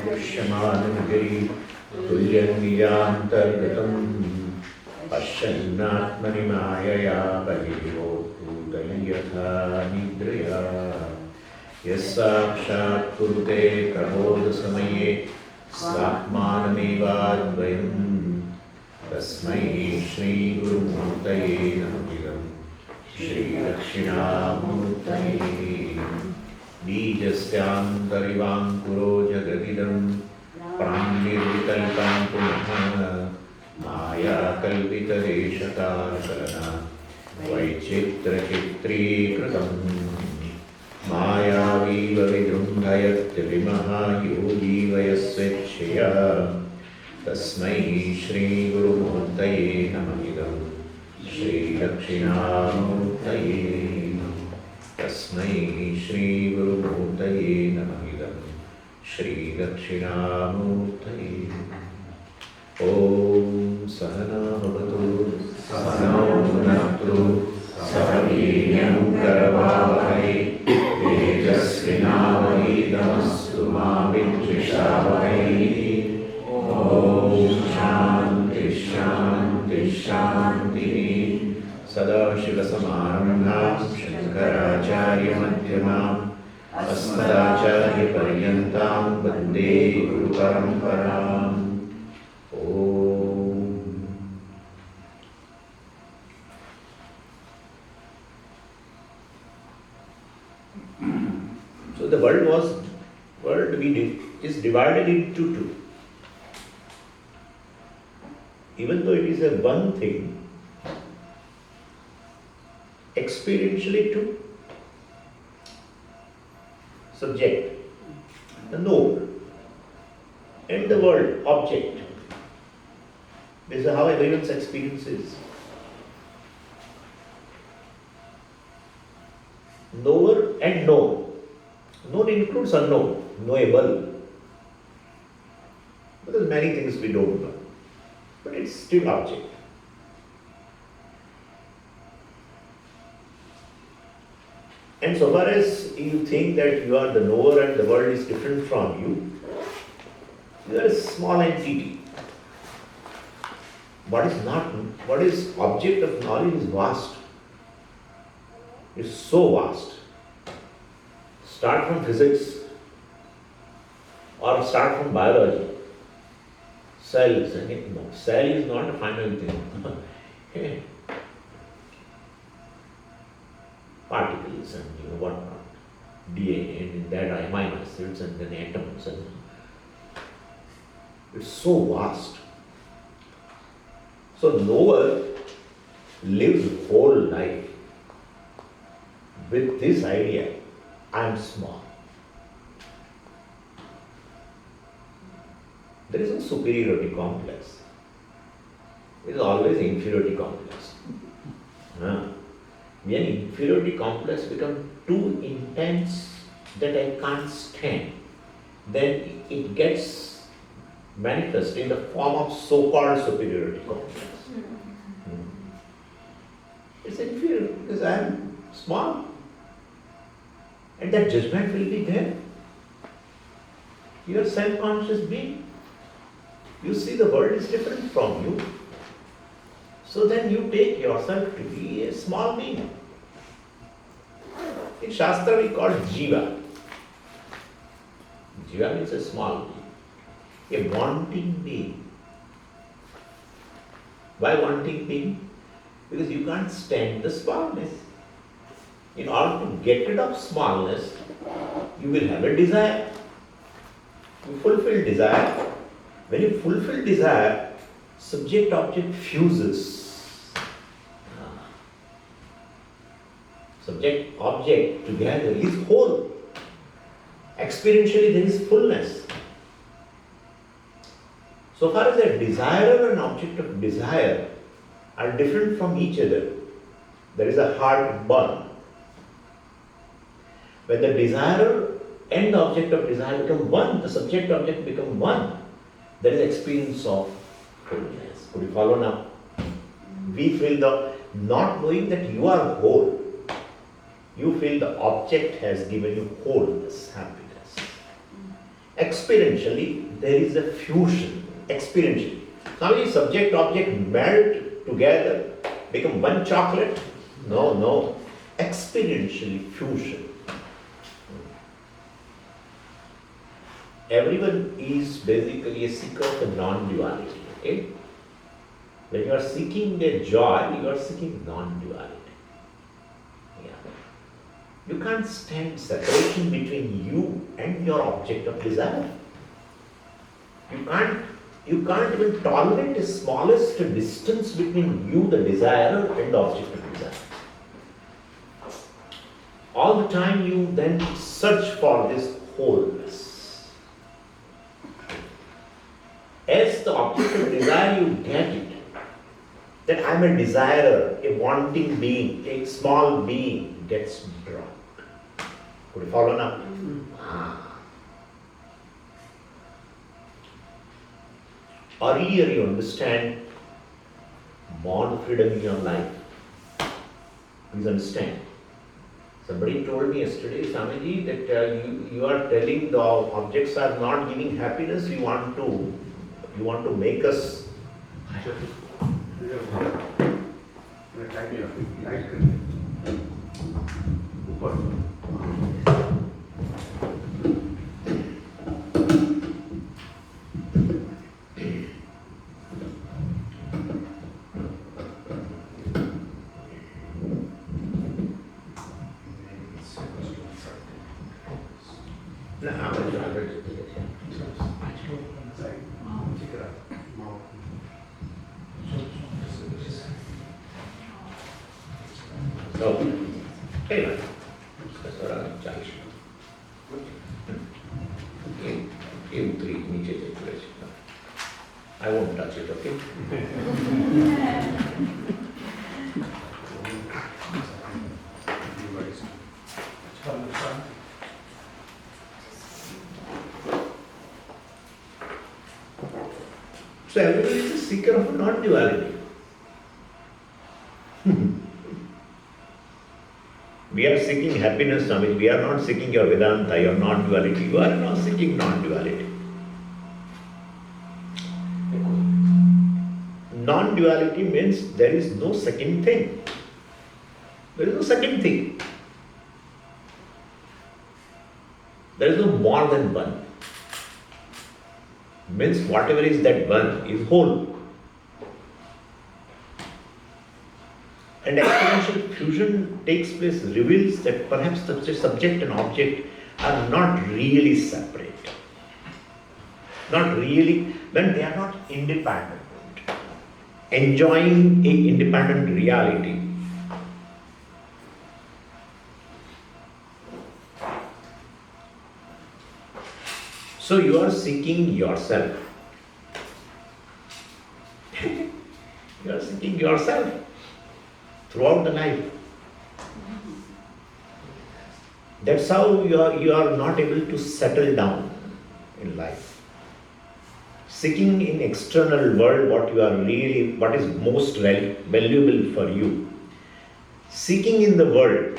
Drishyamānagiri Tulyangiyantargatam Pashyannātmani Māyaya Balivo Udayatha Nidraya Yes Sākṣāt Kurute Prabodha Samaye Sātmānamevādvayam Tasmai Shri Guru Murtaye Namidam Shri Dakshinamurtaye Bijastyantarivānkuro Jagadidam Pranirvikalpam Punaha Maya Kalpita Deshakarana Vaichitra Chitri Kritam Maya Viva Vidrumdhayattilimaha Yogi Vayasvechaya Tasmai Shri Guru Murtaye Namidam Shri Dakshinamurtaye Tasmai Shri Guru Murtaye Namidam Shri Dakshinamurtaye Om Sahana Bhavatu Sahana Bhunaktu Sahaviryam Karavavahai Tejasvinavahidamastu Ma Vidvishavahai Om Shanti Shanti Shanti Sadashiva Samarambham Shankaracharya Madhyamam Asmadacharya Paryantam Vande Guru Paramparam Om. So the world is divided into two. Even though it is a one thing, experientially two. Subject, the knower, and the world, object. This is how everyone's experience is. Knower and known. Known includes unknown, knowable. But there's many things we don't know. But it's still object. And so far as you think that you are the knower and the world is different from you, you are a small entity. What is object of knowledge is vast. It's so vast. Start from physics or start from biology. Cells, no, cell is not a final thing. Particles and whatnot, DNA, and in that amino acids and then atoms, and it's so vast. So knower lives whole life with this idea: I am small. There is no superiority complex. It is always inferiority complex. When inferiority complex becomes too intense that I can't stand, then it gets manifest in the form of so-called superiority complex. It's inferior because I am small. And that judgment will be there. You are self-conscious being. You see the world is different from you. So then you take yourself to be a small being. In Shastra we call Śiva. Śiva means a small being, a wanting being. Why wanting being? Because you can't stand the smallness. In order to get rid of smallness, you will have a desire. You fulfill desire. When you fulfill desire, subject-object fuses. Subject-object together is whole. Experientially there is fullness. So far as a desire and object of desire are different from each other, there is a hard burn. When the desirer and the object of desire become one, the subject-object become one, there is experience of wholeness. Could you follow now? We feel the not knowing that you are whole. You feel the object has given you wholeness, happiness. Experientially, there is a fusion. Experientially. Swamiji, subject, object melt together, become one chocolate? No. Experientially, fusion. Everyone is basically a seeker of the non-duality. Okay? When you are seeking a joy, you are seeking non-duality. Yeah. You can't stand separation between you and your object of desire. You can't even tolerate the smallest distance between you, the desirer, and the object of desire. All the time you then search for this wholeness. As the object of desire, you get it. That I am a desirer, a wanting being, a small being gets dropped. Could you follow now? Earlier you understand born freedom in your life. Please understand. Somebody told me yesterday, Swamiji, that you are telling the objects are not giving happiness, you want to make us. I won't touch it, okay? So everybody is a seeker of non-duality. We are seeking happiness, Swami. We are not seeking your Vedanta, your non-duality. You are not seeking non-duality. Non-duality means there is no second thing. There is no second thing. There is no more than one. Means whatever is that one is whole. And experiential fusion takes place, reveals that perhaps the subject and object are not really separate. Not really, when they are not independent. Enjoying an independent reality. So you are seeking yourself. You are seeking yourself throughout the life. That's how you are not able to settle down in life. Seeking in external world what is most valuable for you. Seeking in the world,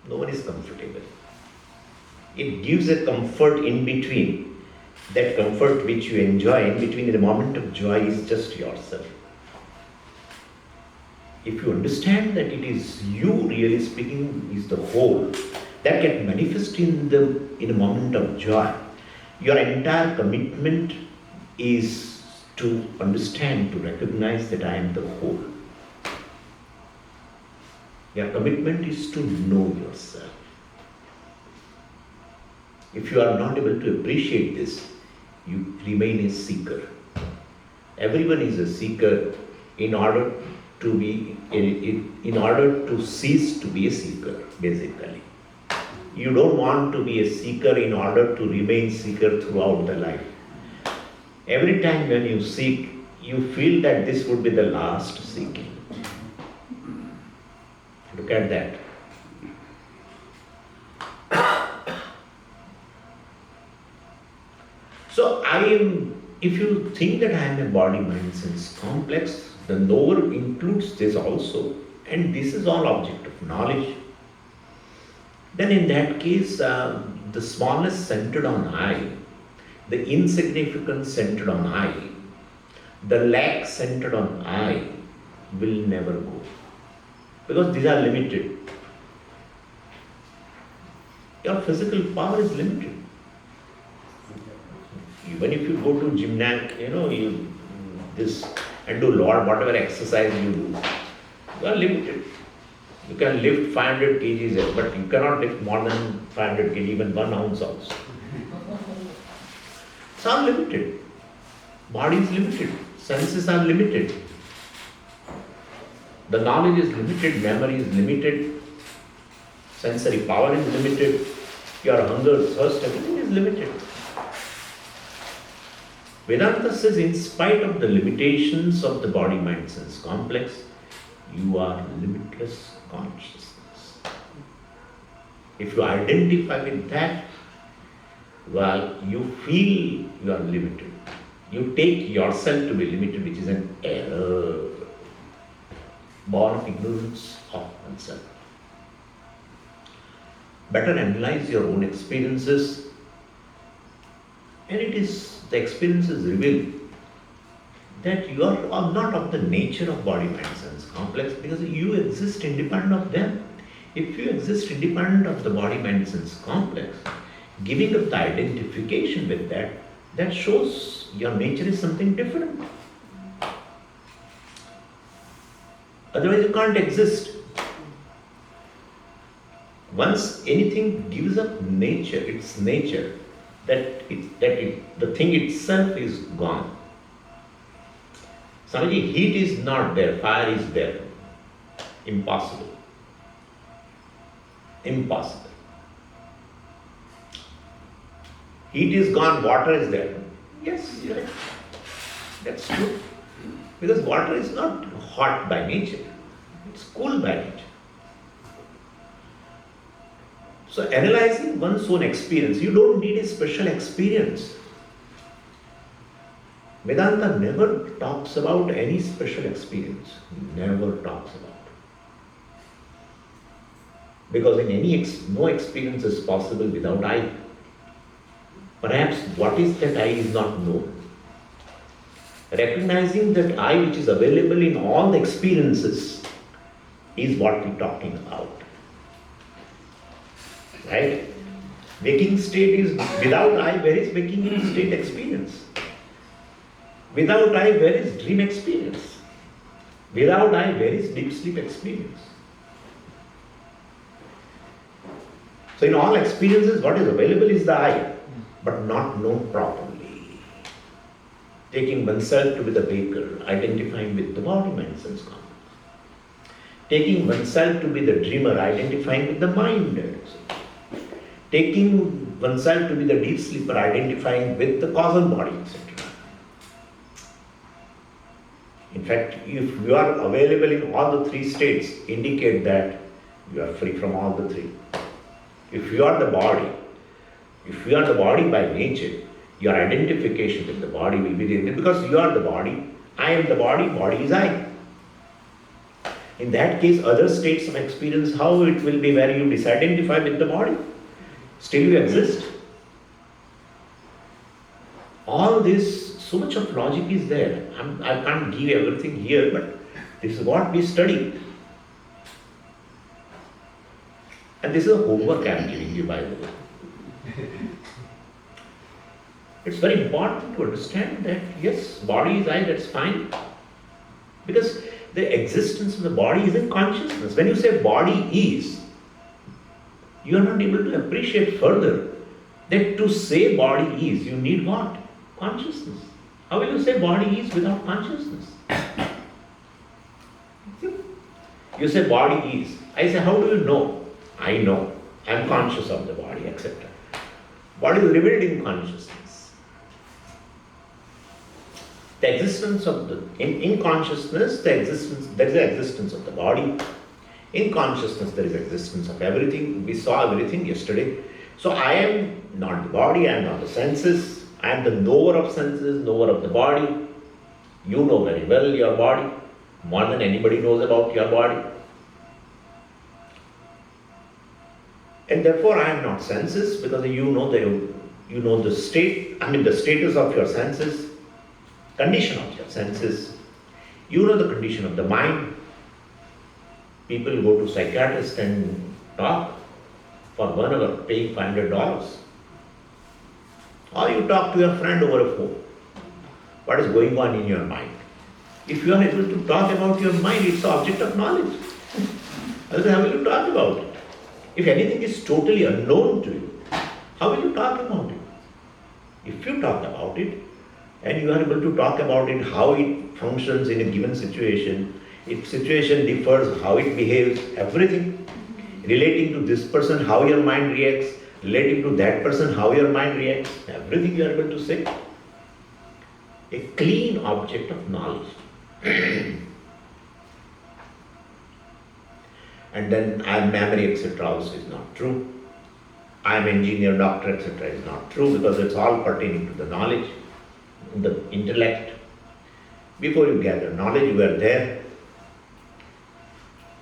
no one is comfortable. It gives a comfort in between. That comfort which you enjoy in between, in the moment of joy, is just yourself. If you understand that it is you, really speaking, is the whole, that can manifest in a moment of joy. Your entire commitment is to understand, to recognize that I am the whole. Your commitment is to know yourself. If you are not able to appreciate this, you remain a seeker. Everyone is a seeker in order to cease to be a seeker, basically. You don't want to be a seeker in order to remain seeker throughout the life. Every time when you seek, you feel that this would be the last seeking. Look at that. So if you think that I am a body, mind, sense complex, the knower includes this also, and this is all object of knowledge. Then in that case, the smallness centered on I the insignificance centered on I, the lack centered on I will never go. Because these are limited. Your physical power is limited. Even if you go to gymnast, and do whatever exercise you do, you are limited. You can lift 500 kgs, but you cannot lift more than 500 kg, even 1 ounce also. It's all limited. Body is limited. Senses are limited. The knowledge is limited. Memory is limited. Sensory power is limited. Your hunger, thirst, everything is limited. Vedanta says, in spite of the limitations of the body, mind, sense complex, you are limitless consciousness. If you identify with that, well, you feel you are limited. You take yourself to be limited, which is an error, born of ignorance of oneself. Better analyze your own experiences, and the experiences reveal that you are not of the nature of body, mind, sense complex, because you exist independent of them. If you exist independent of the body, mind, sense complex, giving up the identification with that shows your nature is something different. Otherwise you can't exist. Once anything gives up its nature, the thing itself is gone. Swamiji, heat is not there, fire is there. Impossible. Impossible. Heat is gone, water is there. Yes, you're right. That's true. Because water is not hot by nature, it's cool by nature. So analyzing one's own experience, you don't need a special experience. Vedanta never talks about any special experience. Never talks about. Because in no experience is possible without I. Perhaps what is that I is not known. Recognizing that I which is available in all the experiences is what we're talking about. Right? Waking state is, without I, where is waking state experience? Without I, where is dream experience? Without I, where is deep sleep experience? So in all experiences, what is available is the I, but not known properly. Taking oneself to be the baker, identifying with the body, mind, sense complex. Taking oneself to be the dreamer, identifying with the mind. Taking oneself to be the deep sleeper, identifying with the causal body, etc. In fact, if you are available in all the three states, indicate that you are free from all the three. If you are the body by nature, your identification with the body will be there. Because you are the body, I am the body is I. In that case, other states of experience, how it will be where you disidentify with the body? Still you exist. All this, so much of logic is there. I can't give everything here, but this is what we study. And this is a homework I am giving you, by the way. It's very important to understand that, yes, body is I, that's fine. Because the existence of the body is in consciousness. When you say body is, you are not able to appreciate further that to say body is, you need what? Consciousness. How will you say body is without consciousness? You say body is. I say, how do you know? I know. I am conscious of the body, etc. Body is revealed in consciousness. The existence of in consciousness, there is the existence of the body. In consciousness, there is existence of everything. We saw everything yesterday. So I am not the body, I am not the senses. I am the knower of senses, knower of the body. You know very well your body, more than anybody knows about your body. And therefore I am not senses, because you know You know the the status of your senses, condition of your senses. You know the condition of the mind. People go to psychiatrists and talk for 1 hour, paying $500. Or you talk to your friend over a phone. What is going on in your mind? If you are able to talk about your mind, it's the object of knowledge. Otherwise, how will you talk about it? If anything is totally unknown to you, how will you talk about it? If you talk about it, and you are able to talk about it, how it functions in a given situation, if situation differs, how it behaves, everything, relating to this person, how your mind reacts, relating to that person, how your mind reacts, everything you are able to say. A clean object of knowledge. And then I am memory, etc. also is not true. I am engineer, doctor, etc. is not true, because it's all pertaining to the knowledge, the intellect. Before you gather knowledge, you were there.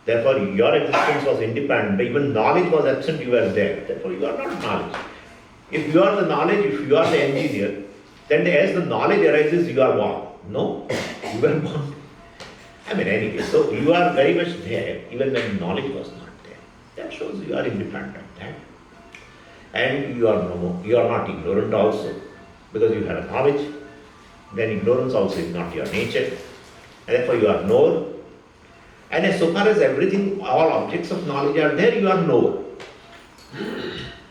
Therefore, your existence was independent, but even knowledge was absent, you were there. Therefore, you are not knowledge. If you are the knowledge, if you are the engineer, then as the knowledge arises, you are born. No, you were born. Anyway, so you are very much there, even when knowledge was not there. That shows you are independent. And you are not ignorant also, because you have knowledge. Then ignorance also is not your nature. And therefore, you are knower. And as so far as everything, all objects of knowledge are there, you are knower.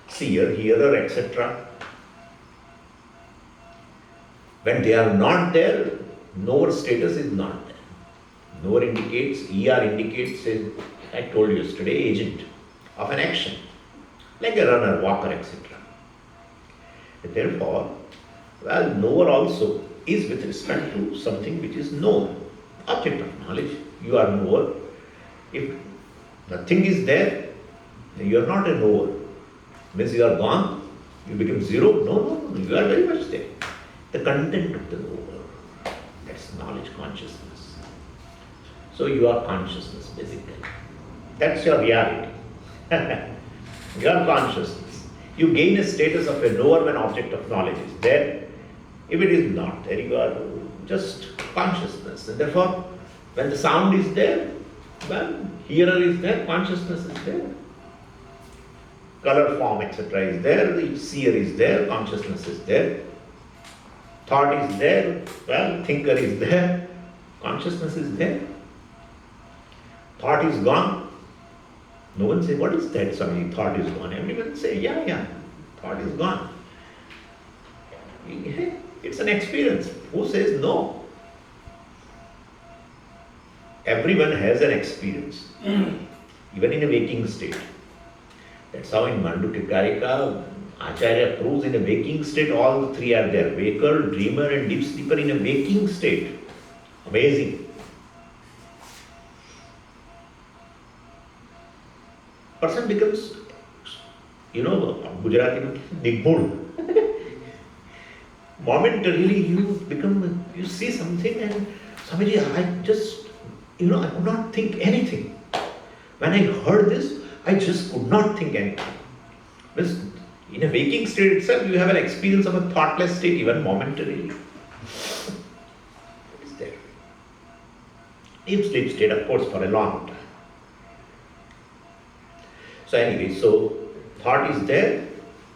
Seer, hearer, etc. When they are not there, knower status is not there. Knower indicates, ER indicates, I told you yesterday, agent of an action, like a runner, walker, etc. Therefore, knower also is with respect to something which is known, object of knowledge. You are knower. If nothing is there, then you are not a knower. Means you are gone, you become zero. No, you are very much there. The content of the knower, that's knowledge, consciousness. So you are consciousness, basically. That's your reality. Your consciousness. You gain a status of a knower when object of knowledge is there. If it is not there, you are just consciousness. And therefore, when the sound is there, hearer is there, consciousness is there. Color, form, etc. is there, the seer is there, consciousness is there. Thought is there, thinker is there, consciousness is there. Thought is gone. No one say, what is that, Swamiji? Thought is gone. Everyone say, yeah, thought is gone. It's an experience. Who says no? Everyone has an experience, even in a waking state. That's how in Mandukikarika, Acharya proves in a waking state all the three are there. Waker, dreamer and deep sleeper in a waking state. Amazing. Person becomes, Gujarati, Nigbud. Momentarily you see something and Swamiji, I could not think anything. When I heard this, I just could not think anything. Because in a waking state itself, you have an experience of a thoughtless state, even momentarily. It is there. Deep sleep state, of course, for a long time. So anyway, thought is there,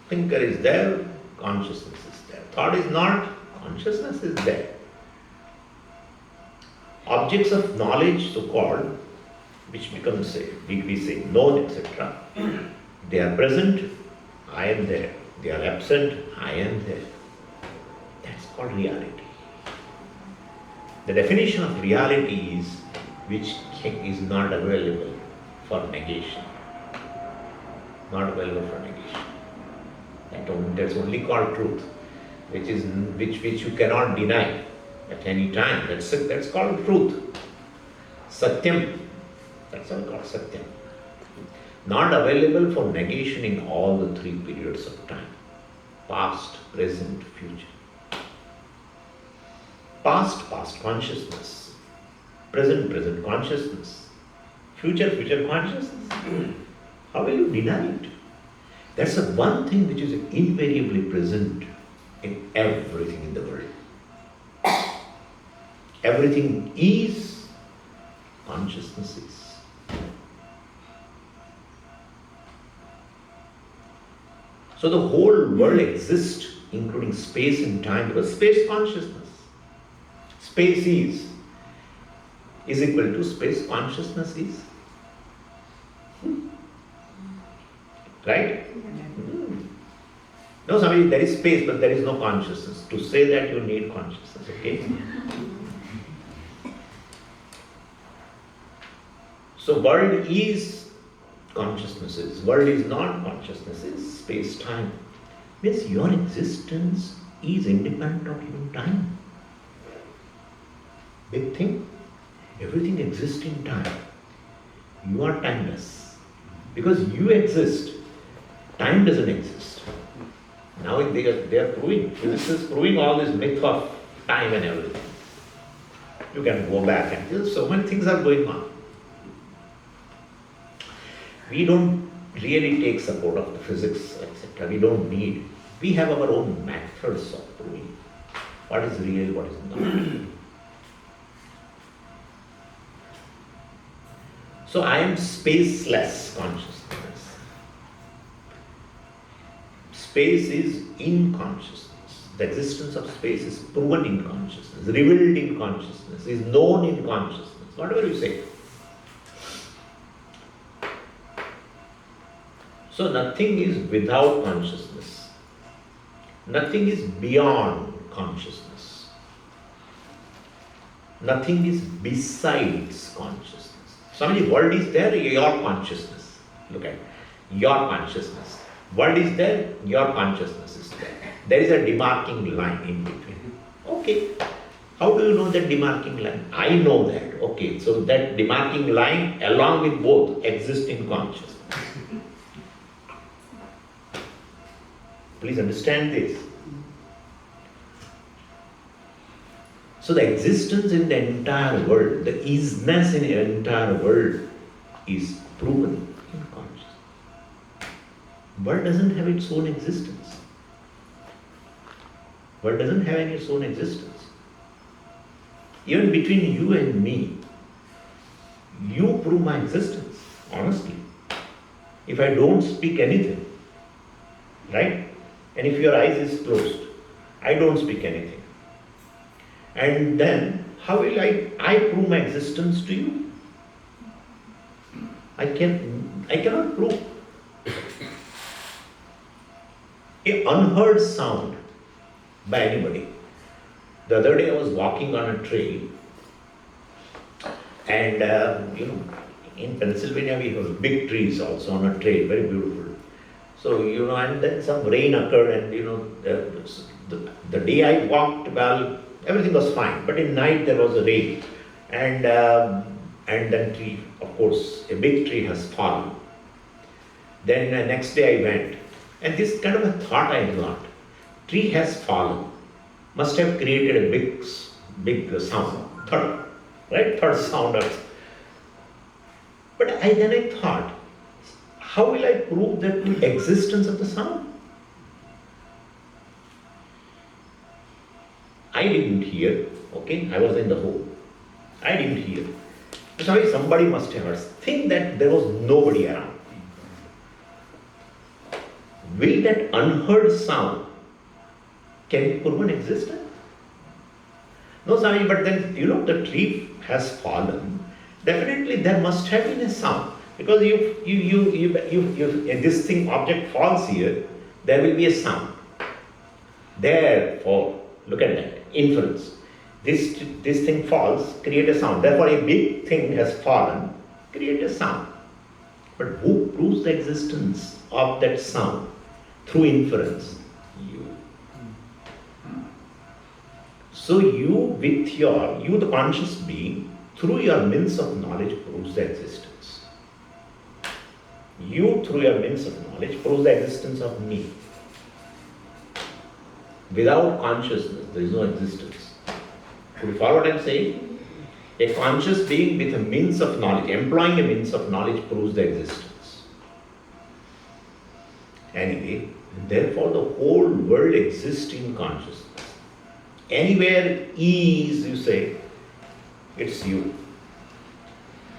thinker is there, consciousness is there. Thought is not, consciousness is there. Objects of knowledge, so-called, which becomes, we say, known, etc. They are present, I am there. They are absent, I am there. That's called reality. The definition of reality is which is not available for negation. Not available for negation. That's only called truth, which you cannot deny at any time. That's called truth. Satyam. That's all called Satyam. Not available for negation in all the three periods of time. Past, present, future. Past consciousness. Present consciousness. Future consciousness. How will you deny it? That's the one thing which is invariably present in everything in the world. Everything is, consciousness is. So the whole world exists, including space and time, because space consciousness. Space is equal to space consciousness is. Right? No, Swamiji, there is space, but there is no consciousness. To say that, you need consciousness, okay? So world is consciousnesses. World is not consciousnesses. Space-time. Means your existence is independent of even time. Big thing. Everything exists in time. You are timeless. Because you exist, time doesn't exist. Now they are proving, physics is proving all this myth of time and everything. You can go back and so many things are going on. We don't really take support of the physics, etc. We don't need. We have our own methods of proving what is real, what is not. So I am spaceless consciousness. Space is in consciousness. The existence of space is proven in consciousness, revealed in consciousness, is known in consciousness, whatever you say. So nothing is without consciousness. Nothing is beyond consciousness. Nothing is besides consciousness. Swamiji, world is there, your consciousness. Look at it. Your consciousness. World is there, your consciousness is there. There is a demarking line in between. Okay. How do you know that demarking line? I know that. Okay. So that demarking line along with both exist in consciousness. Please understand this. So the existence in the entire world, the isness in the entire world is proven in consciousness. World doesn't have its own existence. World doesn't have any its own existence. Even between you and me, you prove my existence, honestly. If I don't speak anything, right? And if your eyes is closed, I don't speak anything. And then, how will I prove my existence to you? I cannot prove. An unheard sound by anybody. The other day I was walking on a trail, and in Pennsylvania we have big trees also on a trail, very beautiful. So, and then some rain occurred, and the day I walked, well, everything was fine, but in night there was a rain, and then tree, of course, a big tree has fallen. Then next day I went, and this kind of a thought I got: tree has fallen, must have created a big sound, third sound. But then I thought, how will I prove the existence of the sound? I didn't hear, okay? I was in the hole. I didn't hear. Sorry, somebody must have heard. Think that there was nobody around. Will that unheard sound can prove an existence? No, sorry, but then, the tree has fallen. Definitely there must have been a sound. Because if this thing, object falls here, there will be a sound. Therefore, look at that. Inference. This thing falls, create a sound. Therefore, a big thing has fallen, create a sound. But who proves the existence of that sound through inference? You. So you, the conscious being, through your means of knowledge, proves the existence. You, through your means of knowledge, proves the existence of me. Without consciousness, there is no existence. Could you follow what I am saying? A conscious being with a means of knowledge, employing a means of knowledge, proves the existence. Anyway, therefore the whole world exists in consciousness. Anywhere is, you say, it's you.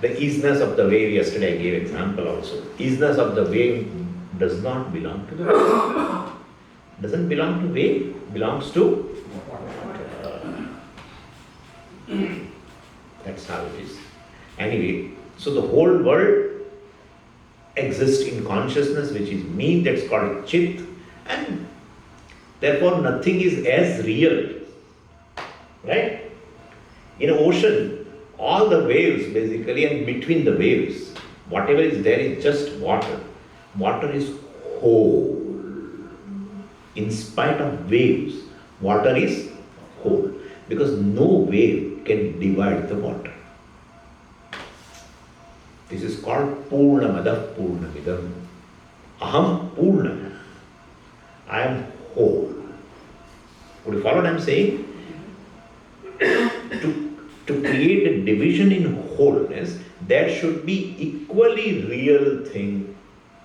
The isness of the wave, yesterday I gave example also. Isness of the wave does not belong to the wave. Doesn't belong to wave, belongs to that's how it is. Anyway, so the whole world exists in consciousness, which is me, that's called Chit, and therefore nothing is as real. Right? In an ocean, all the waves basically, and between the waves, whatever is there is just water. Water is whole. In spite of waves, water is whole. Because no wave can divide the water. This is called Purnamadav Purnamidam. Aham Purna. I am whole. Would you follow what I am saying? To create a division in wholeness, there should be equally real thing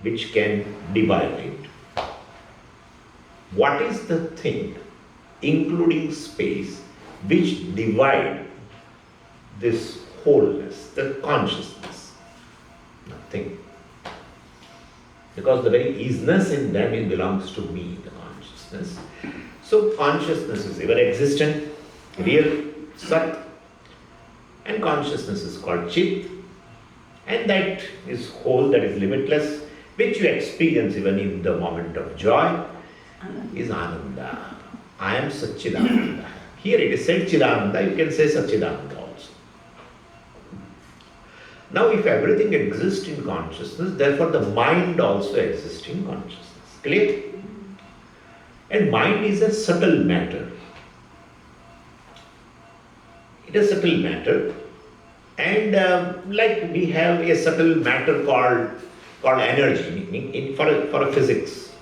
which can divide it. What is the thing, including space, which divide this wholeness, the consciousness? Nothing. Because the very isness in them it belongs to me, the consciousness. So consciousness is ever existent, real, Sat, and consciousness is called Chit, and that is whole, that is limitless, which you experience even in the moment of joy, is Ananda. I am Satchidananda. Here it is said Chidananda, you can say Satchidananda also. Now if everything exists in consciousness, therefore the mind also exists in consciousness. Clear? And mind is a subtle matter. It is a subtle matter, and like we have a subtle matter called energy, for a physics,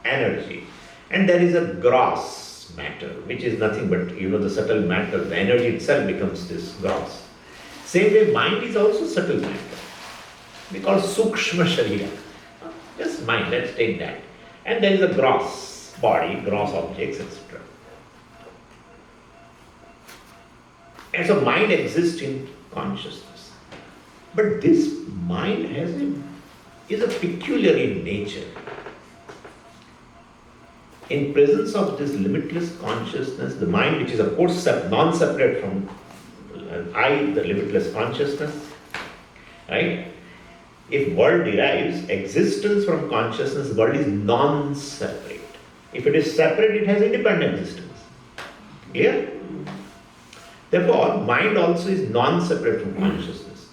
energy, and there is a gross matter, which is nothing but the subtle matter. The energy itself becomes this gross. Same way, mind is also subtle matter. We call Sukshma Sharira. Just mind. Let's take that, and there is a gross body, gross objects, etc. And so mind exists in consciousness. But this mind is a peculiar in nature. In presence of this limitless consciousness, the mind, which is of course non-separate from I, the limitless consciousness, right? If world derives existence from consciousness, world is non-separate. If it is separate, it has independent existence. Clear? Therefore, mind also is non-separate from consciousness.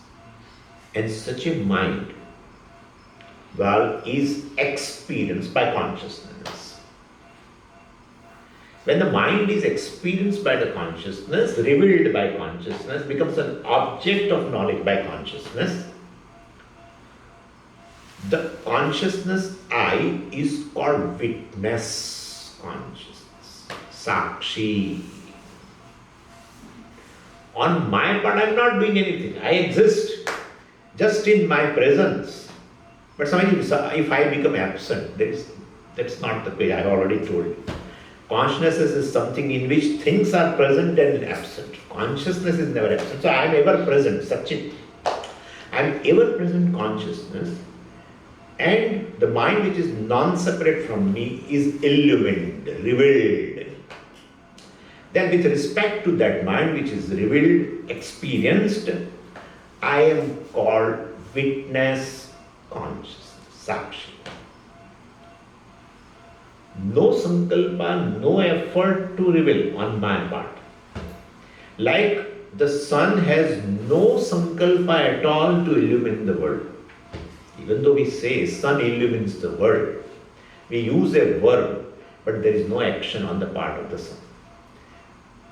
And such a mind, is experienced by consciousness. When the mind is experienced by the consciousness, revealed by consciousness, becomes an object of knowledge by consciousness, the consciousness I is called witness consciousness, Sākṣī. On my part, I am not doing anything. I exist just in my presence. But if I become absent, that's not the way. I have already told you. Consciousness is something in which things are present and absent. Consciousness is never absent. So I am ever present, Satchit. I am ever present consciousness, and the mind which is non-separate from me is illumined, revealed. Then with respect to that mind which is revealed, experienced, I am called witness consciousness, Sākṣī. No sankalpa, no effort to reveal on my part. Like the sun has no sankalpa at all to illumine the world. Even though we say sun illumines the world, we use a verb, but there is no action on the part of the sun.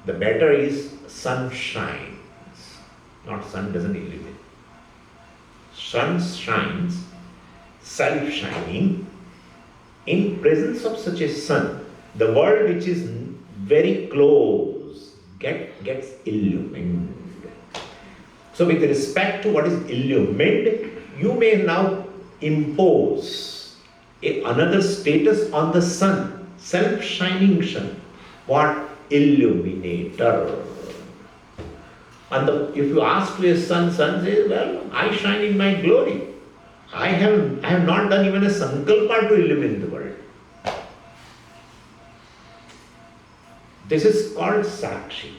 The better is sun shines, not sun doesn't illuminate. Sun shines, self-shining. In presence of such a sun, the world which is very close gets illumined. So with respect to what is illumined, you may now impose another status on the sun, self-shining sun. What? Illuminator. And if you ask to a sun says, well, I shine in my glory. I have not done even a sankalpa to illumine the world. This is called Sākṣī,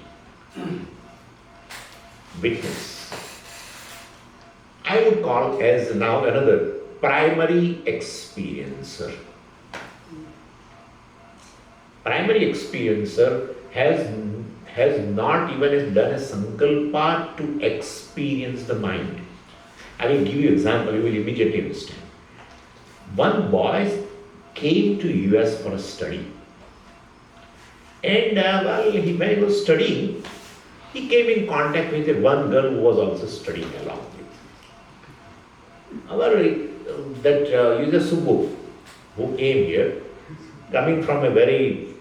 witness. I would call as now another primary experiencer. Primary experiencer has not even done a sankalpa to experience the mind. I will give you an example, you will immediately understand. One boy came to US for a study. And when he was studying, he came in contact with one girl who was also studying along with him. That user Subbu, who came here, coming from a very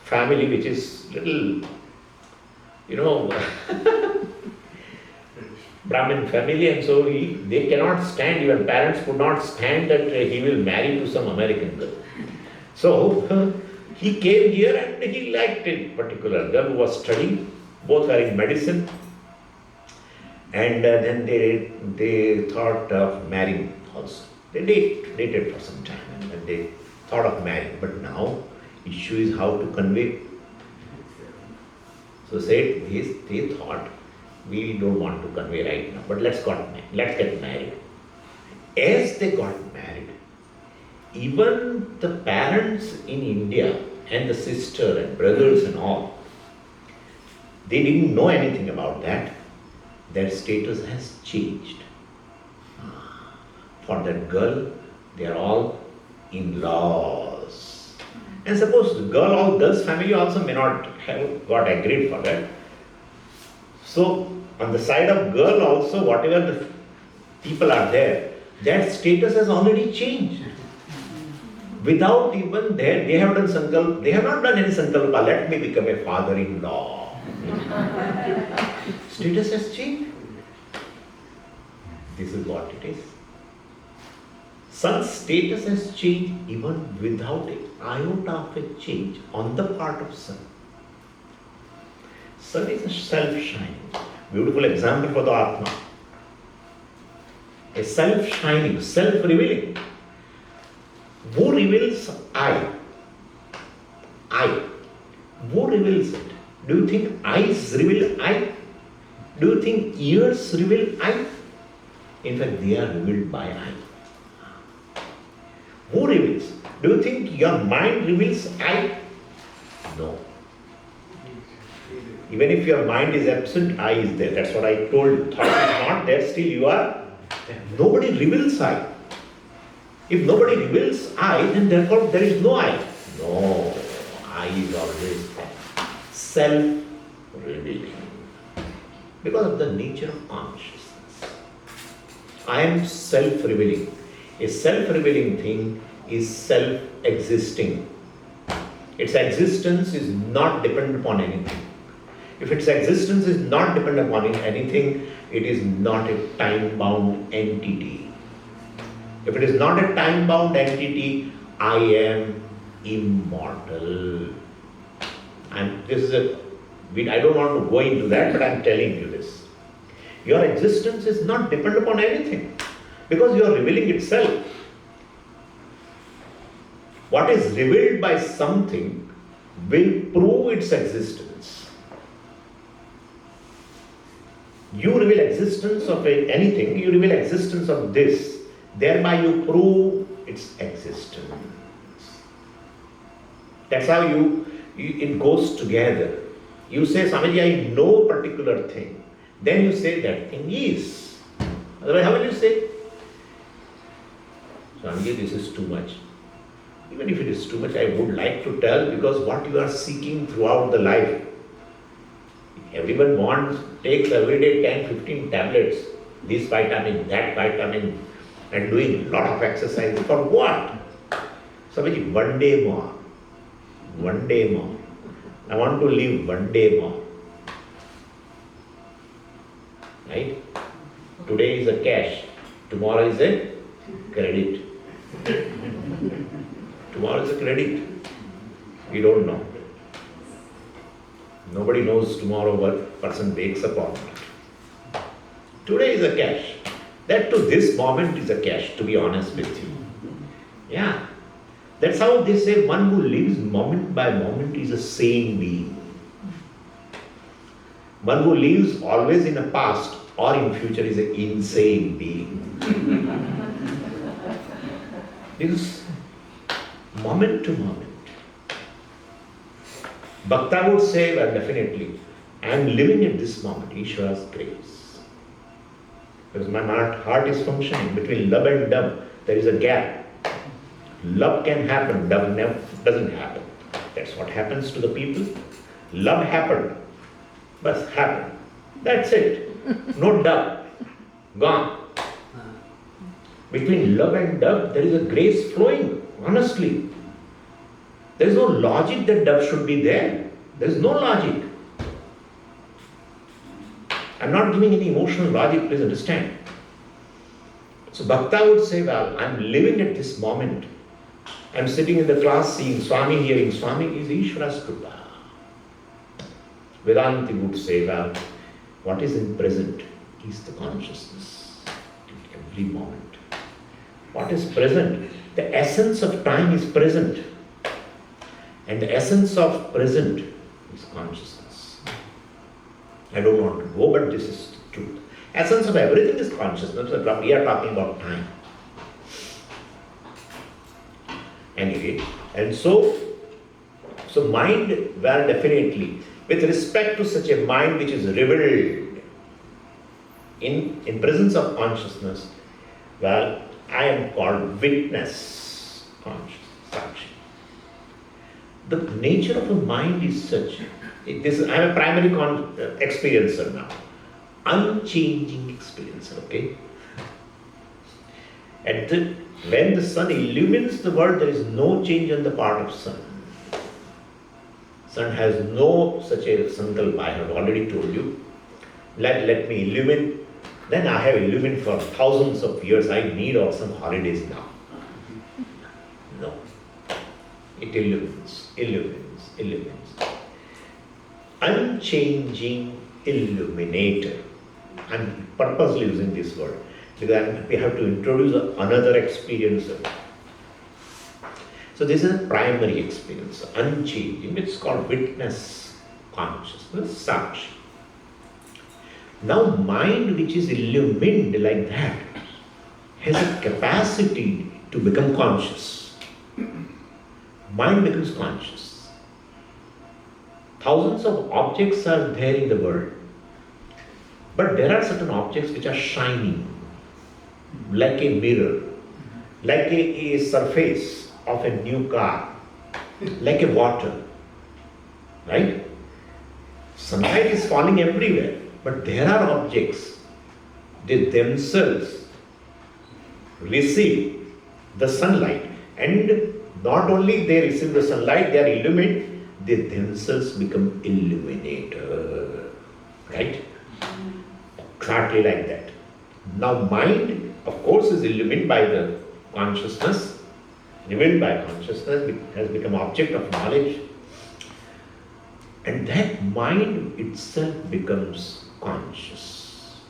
family which is little, Brahmin family, and so they cannot stand, even parents could not stand that he will marry to some American girl. So he came here and he liked a particular girl who was studying, both were in medicine, and then they thought of marrying also. They dated for some time and then they thought of marrying, but now issue is how to convey. So they thought, we don't want to convey right now, but let's get married. As they got married, even the parents in India and the sister and brothers and all, they didn't know anything about that. Their status has changed. For that girl, they are all in-laws. And suppose the girl's family also may not have got agreed for that. So on the side of girl also, whatever the people are there, their status has already changed. Without even they have done sankalpa, they have not done any sankalpa, let me become a father-in-law. Status has changed. This is what it is. Sun's status has changed even without an iota of a change on the part of sun. Sun is a self-shining. Beautiful example for the Atma. A self-shining, self-revealing. Who reveals I? I. Who reveals it? Do you think eyes reveal I? Do you think ears reveal I? In fact, they are revealed by I. Who reveals? Do you think your mind reveals I? No. Even if your mind is absent, I is there. That's what I told you. Thought is not there, still you are there. Nobody reveals I. If nobody reveals I, then therefore there is no I. No, I is always there. Self-revealing. Because of the nature of consciousness. I am self-revealing. A self-revealing thing is self-existing. Its existence is not dependent upon anything. If its existence is not dependent upon anything, it is not a time-bound entity. If it is not a time-bound entity, I am immortal. And this is I don't want to go into that, but I am telling you this. Your existence is not dependent upon anything, because you are revealing itself. What is revealed by something will prove its existence. You reveal existence of anything, you reveal existence of this, thereby you prove its existence. That's how it goes together. You say, Swamiji, I know particular thing. Then you say that thing is. Otherwise, how will you say? Swamiji, this is too much. Even if it is too much, I would like to tell, because what you are seeking throughout the life. Everyone takes every day 10, 15 tablets, this vitamin, that vitamin, and doing a lot of exercise. For what? Swamiji, one day more. One day more. I want to live one day more. Right? Today is a cash, tomorrow is a credit. Tomorrow is a credit. We don't know. Nobody knows tomorrow what person wakes up on. Today is a cash. That to this moment is a cash, to be honest with you. Yeah. That's how they say one who lives moment by moment is a sane being. One who lives always in the past or in future is an insane being. Because moment to moment. Bhakta would say, well, definitely, I am living at this moment, Ishvara's grace. Because my heart is functioning. Between love and dove, there is a gap. Love can happen, dove never doesn't happen. That's what happens to the people. Love happened, but happened. That's it. No dove. Gone. Between love and dove, there is a grace flowing, honestly. There is no logic that dove should be there. There is no logic. I'm not giving any emotional logic, please understand. So Bhakta would say, well, I'm living at this moment. I'm sitting in the class seeing Swami, hearing Swami is Ishvara's Kripa. Vedanti would say, well, what is in present is the consciousness in every moment. What is present? The essence of time is present. And the essence of present is consciousness. I don't want to go, but this is the truth. Essence of everything is consciousness. We are talking about time. Anyway, and so mind, well, definitely, with respect to such a mind which is revealed in presence of consciousness, well, I am called witness consciousness, Sākṣī. The nature of a mind is such, I am a primary experiencer now, unchanging experiencer, okay? When the sun illumines the world, there is no change on the part of sun. Sun has no such a sankalpa, I have already told you. Let me illumine. Then I have illumined for thousands of years. I need all some holidays now. No. It illumines. Unchanging illuminator. I'm purposely using this word because we have to introduce another experiencer. So this is a primary experience, unchanging. It's called witness consciousness, Sākṣī. Now mind which is illumined like that has a capacity to become conscious. Mind becomes conscious. Thousands of objects are there in the world. But there are certain objects which are shining, like a mirror, like a surface of a new car, like a water, right? Sunlight is falling everywhere, but there are objects, they themselves receive the sunlight, and not only they receive the sunlight, they are illumined, they themselves become illuminator, right? Exactly like that. Now mind, of course, is illumined by the consciousness, revealed by consciousness, has become object of knowledge. And that mind itself becomes conscious.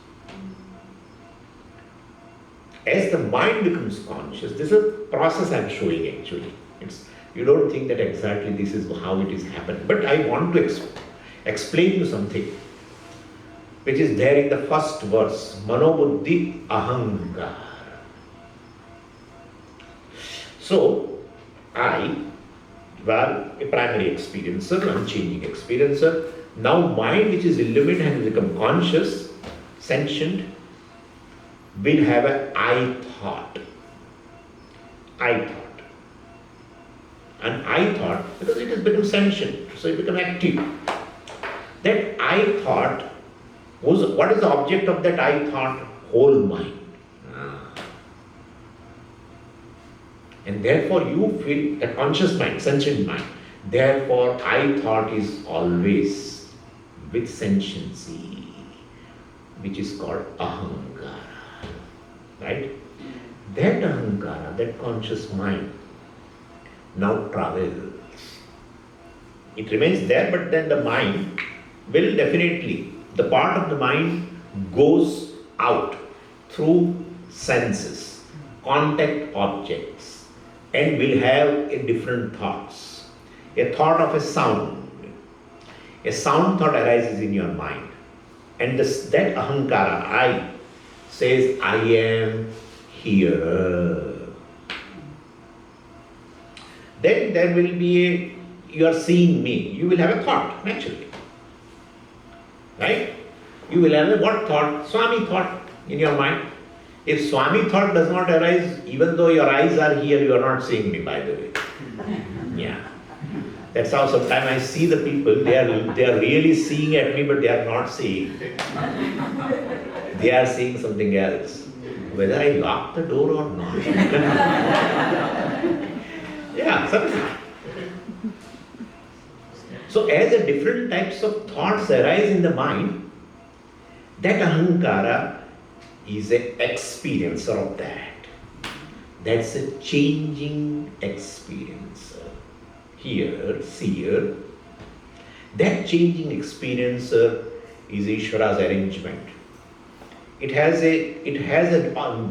As the mind becomes conscious, this is a process I am showing actually. You don't think that exactly this is how it is happening. But I want to explain you something which is there in the first verse, Manobuddhi Ahankara. So, a primary experiencer, unchanging experiencer. Now mind which is illumined and become conscious, sentient, will have an I thought. And I thought, because it has become sentient, so it become active. That I thought, what is the object of that I thought? Whole mind. And therefore you feel a conscious mind, sentient mind. Therefore I thought is always with sentiency, which is called ahankara. Right? that ahankara, that conscious mind, now travels. It remains there, but then the mind will definitely, the part of the mind goes out through senses, contact objects, and will have a different thoughts. A thought of a sound thought arises in your mind, and that ahankara, I, says, I am here. Then there will be you are seeing me. You will have a thought, naturally. Right? You will have a what thought? Swami thought in your mind. If Swami thought does not arise, even though your eyes are here, you are not seeing me, by the way. Yeah. That's how sometimes I see the people, they are really seeing at me, but they are not seeing. They are seeing something else. Whether I lock the door or not. Yeah, sometimes. So as the different types of thoughts arise in the mind, that ahankara is an experiencer of that. That's a changing experiencer. Here, seer. That changing experiencer is Ishvara's arrangement. It has a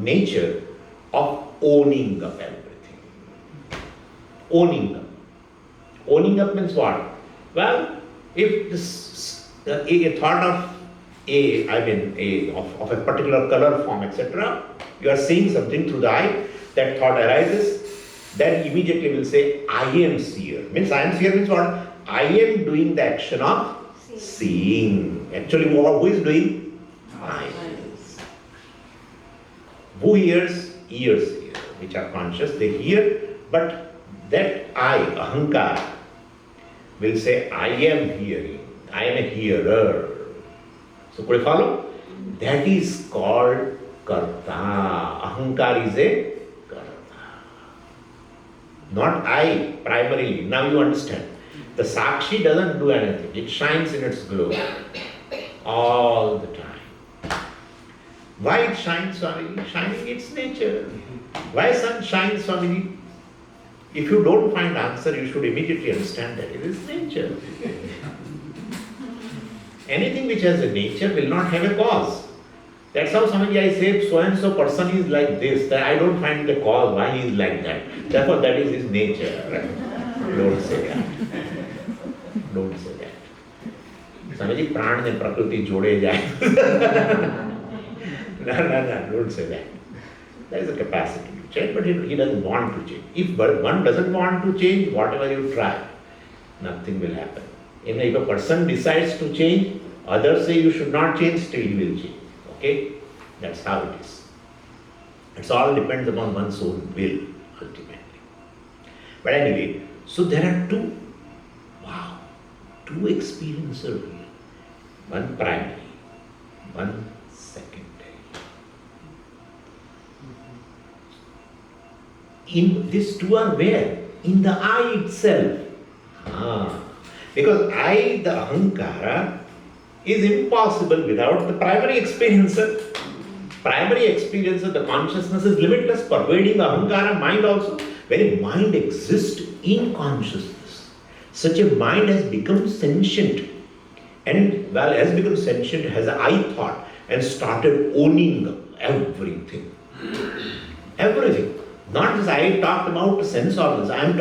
nature of owning up everything. Owning up. Owning up means what? Well, if this, a thought of of a particular color form, etc., you are seeing something through the eye, that thought arises, then immediately will say, I am seer. Means I am seer means what? I am doing the action of seeing. Actually, who is doing? I. Who hears? Ears hear, which are conscious, they hear, but that I, ahankara, will say, I am hearing, I am a hearer. So could you follow? That is called kartā. Ahankara is a kartā. Not I, primarily. Now you understand. The Sākṣī doesn't do anything. It shines in its glory all the time. Why it shines, Swamiji? Shining its nature. Why sun shines, Swamiji? If you don't find answer, you should immediately understand that it is nature. Anything which has a nature will not have a cause. That's how Swamiji, I say, so and so person is like this, that I don't find the cause why he is like that. Therefore, that is his nature. Right? Don't say that. Don't say that. Swamiji, pran and prakriti jode jai. No, don't say that. There is a capacity to change, but he doesn't want to change. If one doesn't want to change, whatever you try, nothing will happen. Even if a person decides to change, others say you should not change, still he will change. Okay? That's how it is. It all depends upon one's own will, ultimately. But anyway, so there are two experiencers here. One primary, one secondary. These two are where? In the I itself. Because I, the ahankara, is impossible without the primary experiencer. Primary experiencer, the consciousness is limitless, pervading ahankara, mind also. When a mind exists in consciousness, such a mind has become sentient. And has become sentient, has an I thought, and started owning everything. Everything. Not as I talked about sense organs. I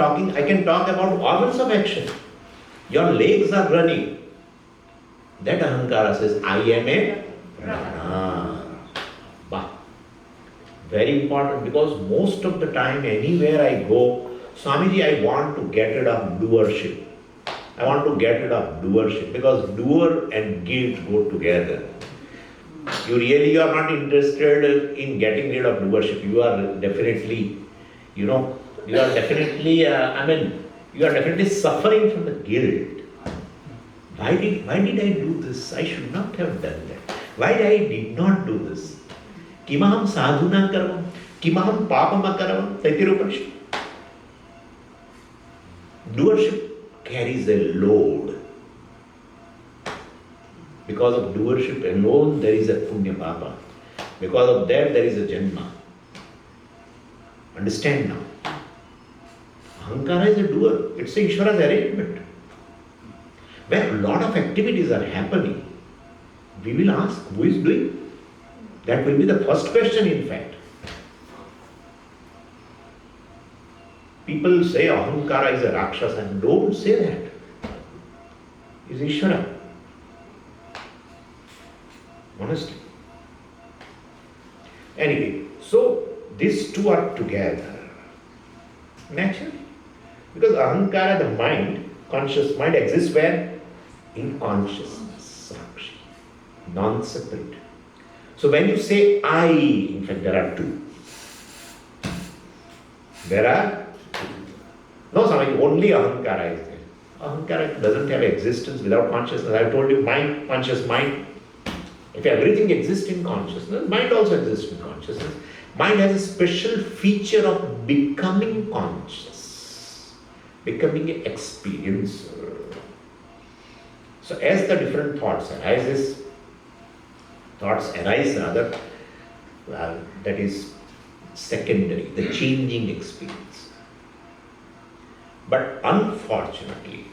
can talk about organs of action. Your legs are running. That ahankara says, I am a runner. Very important, because most of the time, anywhere I go, Swamiji, I want to get rid of doership. I want to get rid of doership, because doer and guilt go together. You are not interested in getting rid of doership. You are definitely, you are definitely suffering from the guilt. Why did I do this? I should not have done that. Why I did not do this? Kimaham sadhuna karavam, kimaham papama karavam, Taittiriya. Doership carries a load. Because of doership alone, there is a punya papa. Because of that, there is a janma. Understand now. Ahankara is a doer. It's a Ishvara's arrangement. Where a lot of activities are happening, we will ask, who is doing? That will be the first question, in fact. People say Ahankara is a Rakshasa, and don't say that. It's Ishvara. Honestly. Anyway, so these two are together. Naturally. Because Ahankara, the mind, conscious mind, exists where? In consciousness, Sākṣī, non-separate. So when you say I, in fact there are two. There are two. No, Swamiji, only Ahankara is there. Ahankara doesn't have existence without consciousness. I have told you, mind, conscious mind. If everything exists in consciousness, mind also exists in consciousness. Mind has a special feature of becoming conscious, becoming an experiencer. So as the different thoughts arise rather, that is secondary, the changing experience. But unfortunately,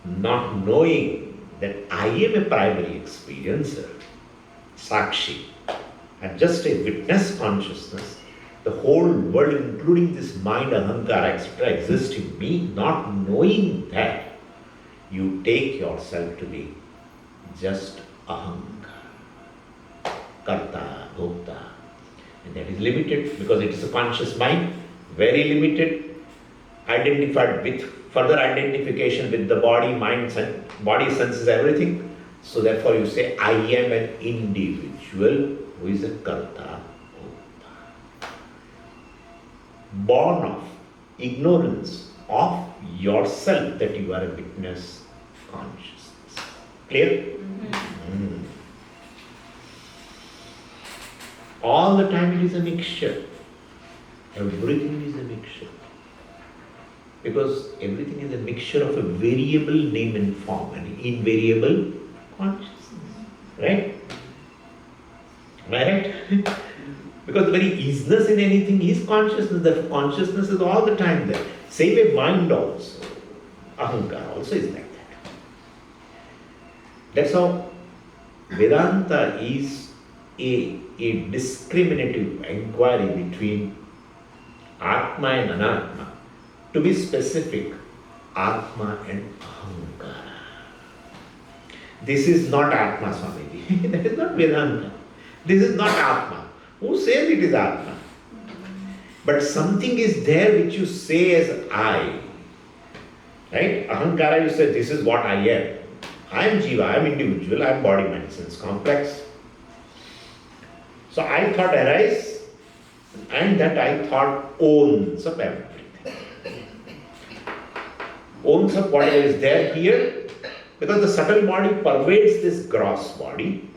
not knowing that I am a primary experiencer, Sākṣī, I'm just a witness consciousness, the whole world, including this mind, Ahankara, etc., exists in me, not knowing that, you take yourself to be just Ahankara, kartā, bhokta. And that is limited because it is a conscious mind, very limited, identified with further identification with the body, mind, body, senses, everything. So therefore you say, I am an individual who is a kartā, bhokta. Born of ignorance of yourself that you are a witness consciousness. Clear? Mm-hmm. All the time it is a mixture. Everything is a mixture. Because everything is a mixture of a variable name and form, an invariable consciousness. Right? Am I right? Because the very easiness in anything is consciousness. The consciousness is all the time there. Same way mind also. Ahankara also is like that. That's how Vedanta is a discriminative inquiry between Atma and Anatma. To be specific, Atma and Ahankara. This is not Atma, Swamiji. That is not Vedanta. This is not Atma. Who says it is Atma? But something is there which you say as I. Right? Ahankara, you say, this is what I am. I am Jiva, I am individual, I am body, mind, sense, complex. So I thought arise, and that I thought owns up everything. Owns up whatever is there here, because the subtle body pervades this gross body,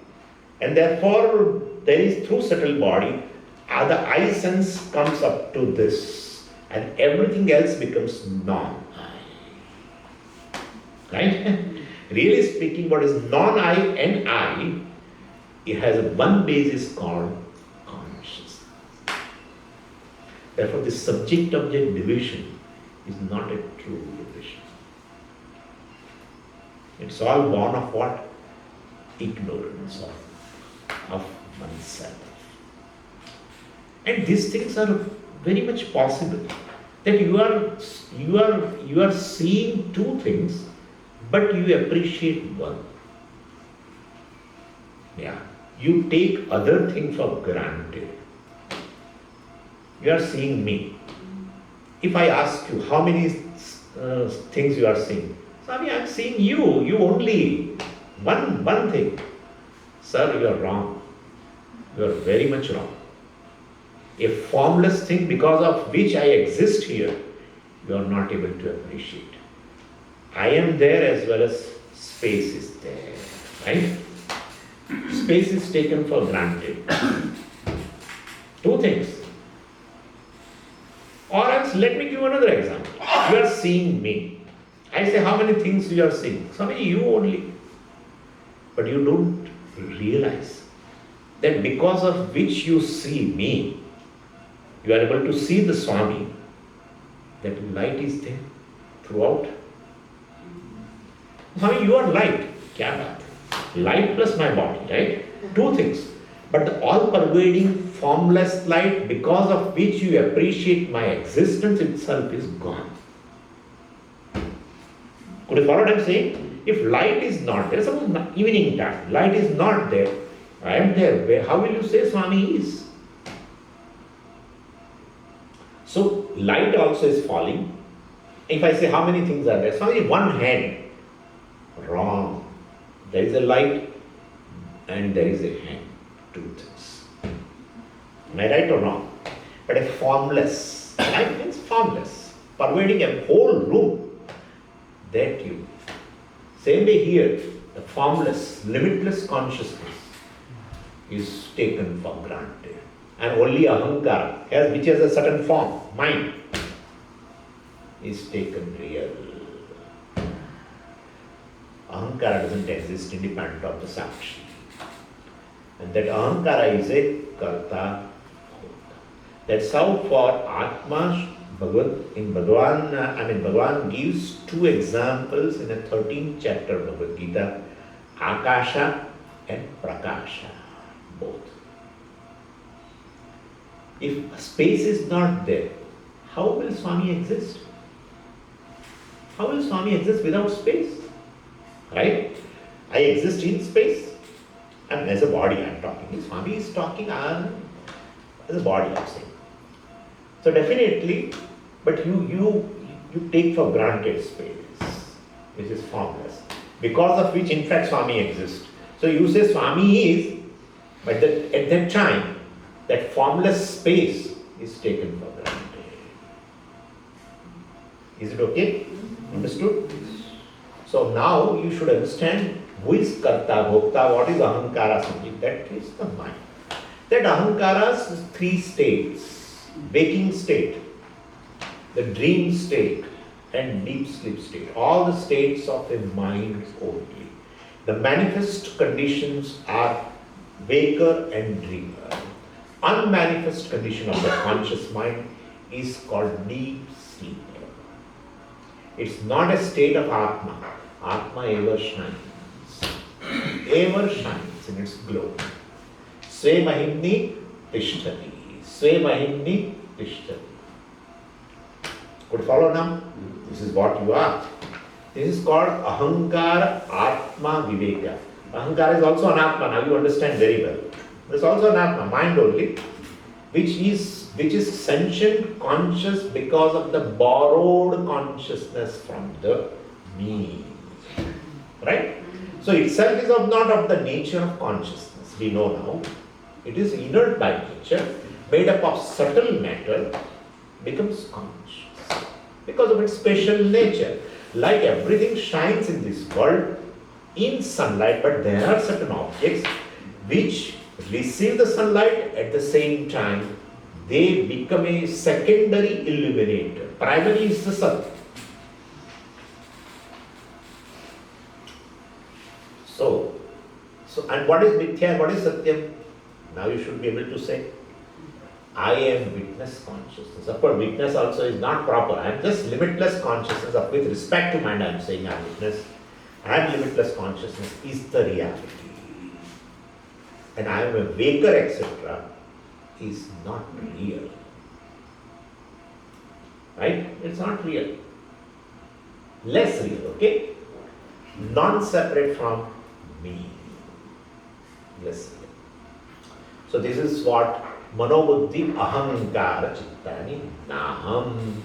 and therefore there is through subtle body, the I sense comes up to this, and everything else becomes non-I. Right? Really speaking, what is non-I and I, it has one basis called consciousness. Therefore, the subject-object division is not a true division. It's all born of what? Ignorance of oneself. And these things are very much possible. That you are seeing two things, but you appreciate one. Yeah. You take other thing for granted. You are seeing me. If I ask you how many things you are seeing, Swami, I am seeing you. You only one thing. Sir, you are wrong. You are very much wrong. A formless thing because of which I exist here, you are not able to appreciate. I am there as well as space is there. Right? Space is taken for granted. Two things. Or else, let me give another example. You are seeing me. I say, how many things you are seeing? Swami, you only. But you don't realize that because of which you see me, You are able to see the Swami, that light is there throughout. Swami, you are light. Kya baat hai? Light plus my body, right? Two things. But the all-pervading, formless light, because of which you appreciate my existence itself, is gone. Could you follow what I am saying? If light is not there, suppose evening time, light is not there, I am there, how will you say Swami is? So, light also is falling. If I say how many things are there, Swami, one hand. Wrong. There is a light and there is a hand. Two things. Am I right or wrong? But a formless, light means formless, pervading a whole room. That you. Same way here, the formless, limitless consciousness is taken for granted. And only ahankara, which has a certain form, mind, is taken real. Ahankara doesn't exist independent of the Sākṣī. And that ahankara is a kartā. That's how for Atma, Bhagavan gives two examples in the 13th chapter of Bhagavad Gita, Akasha and Prakasha, both. If space is not there, how will Swami exist? How will Swami exist without space? Right? I exist in space. And as a body I am talking. Swami is talking as a body, I am saying. So definitely, but you take for granted space, which is formless, because of which in fact Swami exists. So you say Swami is, but at that time, that formless space is taken for granted. Is it okay? Understood? So now you should understand who is kartā, bhokta, what is ahankara, something. That is the mind. That ahankara's three states: waking state, the dream state, and deep sleep state. All the states of a mind only. The manifest conditions are waker and dreamer. Unmanifest condition of the conscious mind is called deep sleep. It's not a state of Atma. Atma ever shines. Ever shines in its glow. Sve mahimni tishtati. Sve mahimni tishtati. Could follow now? This is what you are. This is called ahankara atma viveka. Ahankara is also an atma. Now you understand very well. There's also an atma, mind only, which is sentient, conscious because of the borrowed consciousness from the me. Right? So itself is not of the nature of consciousness. We know now. It is inert by nature, made up of subtle matter, becomes conscious because of its special nature. Like everything shines in this world in sunlight, but there are certain objects which receive the sunlight at the same time. They become a secondary illuminator. Primary is the sun. So and what is Mithyā, what is Satyam? Now you should be able to say, I am witness consciousness. Of course, witness also is not proper. I am just limitless consciousness. With respect to mind, I am saying I am witness. And limitless consciousness is the reality. And I am a waker, etc. is not real. Right? It's not real. Less real, okay? Non-separate from me. Less real. So this is what Manobuddhi ahankara chittani naham.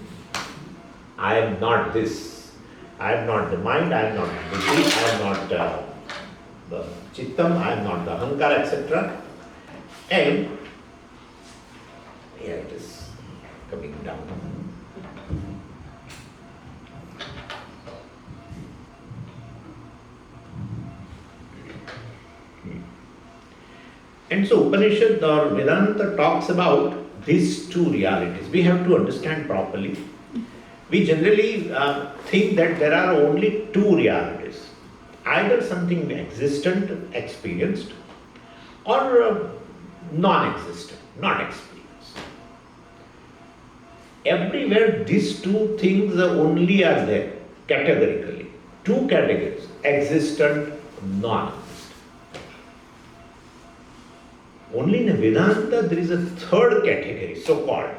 I am not this. I am not the mind, I am not the buddhi, I am not the chittam, I am not the ahankara, etc. And here it is coming down. And so Upanishad or Vedanta talks about these two realities. We have to understand properly. We generally think that there are only two realities. Either something existent, experienced, or non-existent, not experienced. everywhere these two things only are there, categorically. Two categories, existent, non-existent. Only in Vedanta there is a third category, so-called,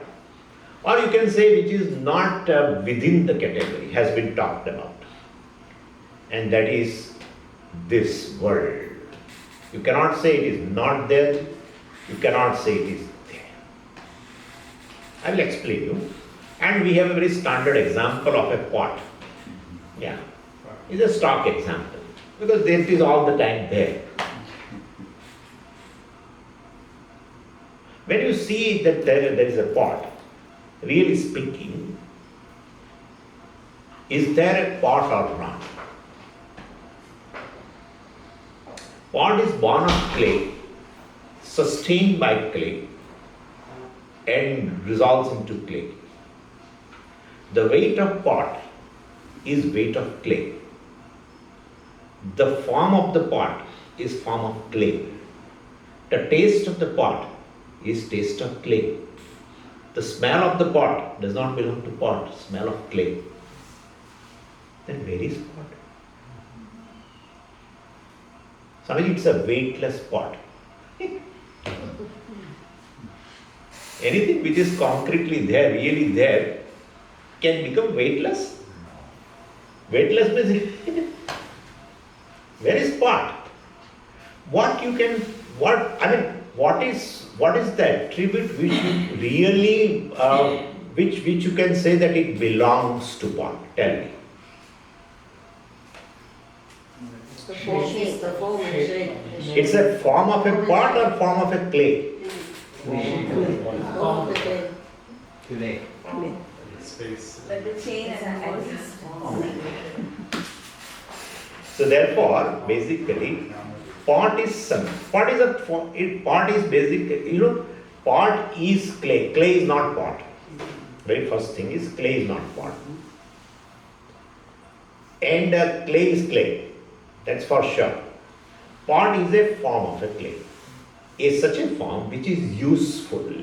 or you can say which is not within the category, has been talked about. And that is this world. You cannot say it is not there, you cannot say it is there. I will explain you. And we have a very standard example of a pot. Yeah, it's a stock example, because this is all the time there. When you see that there is a pot, really speaking, is there a pot or not? Pot is born of clay, sustained by clay, and resolves into clay. The weight of pot is weight of clay. The form of the pot is form of clay. The taste of the pot is taste of clay. The smell of the pot does not belong to pot, smell of clay. Then where is pot? Swamiji, it's a weightless pot. Anything which is concretely there, really there, can become weightless. Weightless means where is pot? What is the attribute which you really, which you can say that it belongs to pot? Tell me. The form and shape. It's a form of a pot or form of a clay? Form of the clay. Clay. Space. But the chain exists. So therefore, basically, pot is basically, pot is clay. Clay is not pot. Very first thing is clay is not pot. And clay is clay. That's for sure. Pot is a form of a clay. Is such a form which is useful.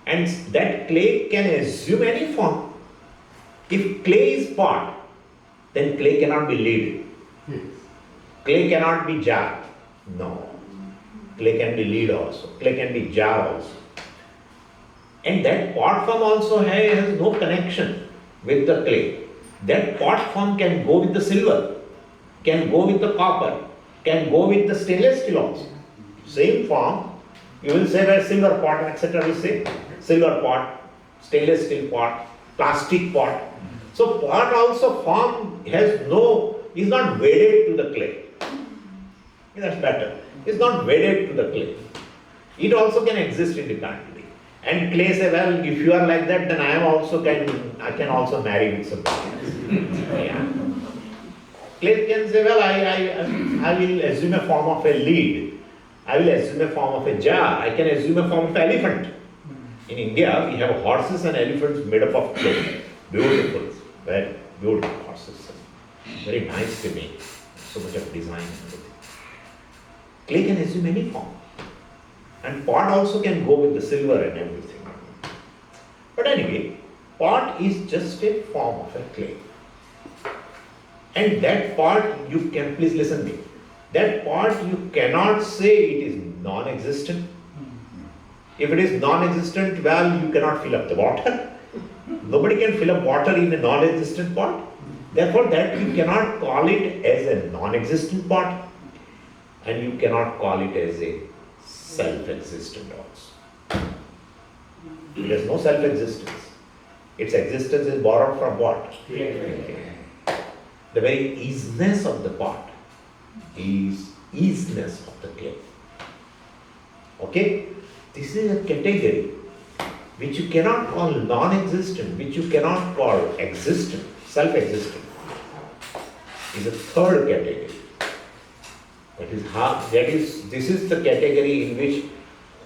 And that clay can assume any form. If clay is pot, then clay cannot be lead. Clay cannot be jar. No. Clay can be lead also. Clay can be jar also. And that pot form also has no connection with the clay. That pot form can go with the silver, can go with the copper, can go with the stainless steel also. Same form, you will say where silver pot, etc. We say silver pot, stainless steel pot, plastic pot. So pot also form is not wedded to the clay. That's better. It's not wedded to the clay. It also can exist independently. And clay say, well, if you are like that, then I can also marry with somebody else. Yeah. Clay can say, well, I will assume a form of a lead. I will assume a form of a jar. I can assume a form of elephant. In India, we have horses and elephants made up of clay. Beautiful, very beautiful horses. Very nice to me. So much of design and everything. Clay can assume any form. And pot also can go with the silver and everything. But anyway, pot is just a form of a clay. And that pot, you can, please listen to me, that pot you cannot say it is non-existent. If it is non-existent, well, you cannot fill up the water. Nobody can fill up water in a non-existent pot. Therefore, that you cannot call it as a non-existent pot, and you cannot call it as a self-existent also. It has no self-existence. Its existence is borrowed from what? The very easiness of the pot is easiness of the clay. Okay? This is a category which you cannot call non-existent, which you cannot call existent, self-existent. Is a third category. This is the category in which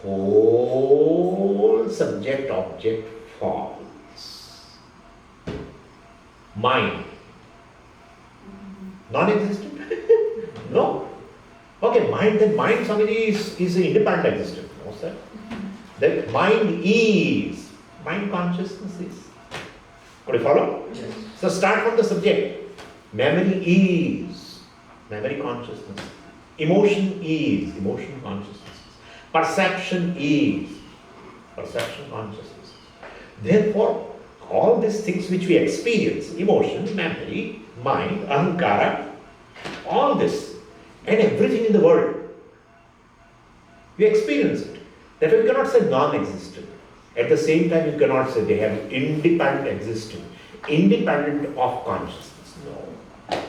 whole subject-object falls. Mind. Non-existent? No. Okay, mind, then mind, Swamiji, is an independent existence. No, sir. That mind is mind consciousness is. Could you follow? Yes. So start from the subject. Memory is memory consciousness. Emotion is emotion consciousness. Perception is perception consciousness. Therefore, all these things which we experience, emotion, memory, mind, ahankara, all this and everything in the world, we experience it. Therefore, we cannot say non-existent. At the same time, you cannot say they have independent existence, independent of consciousness. No.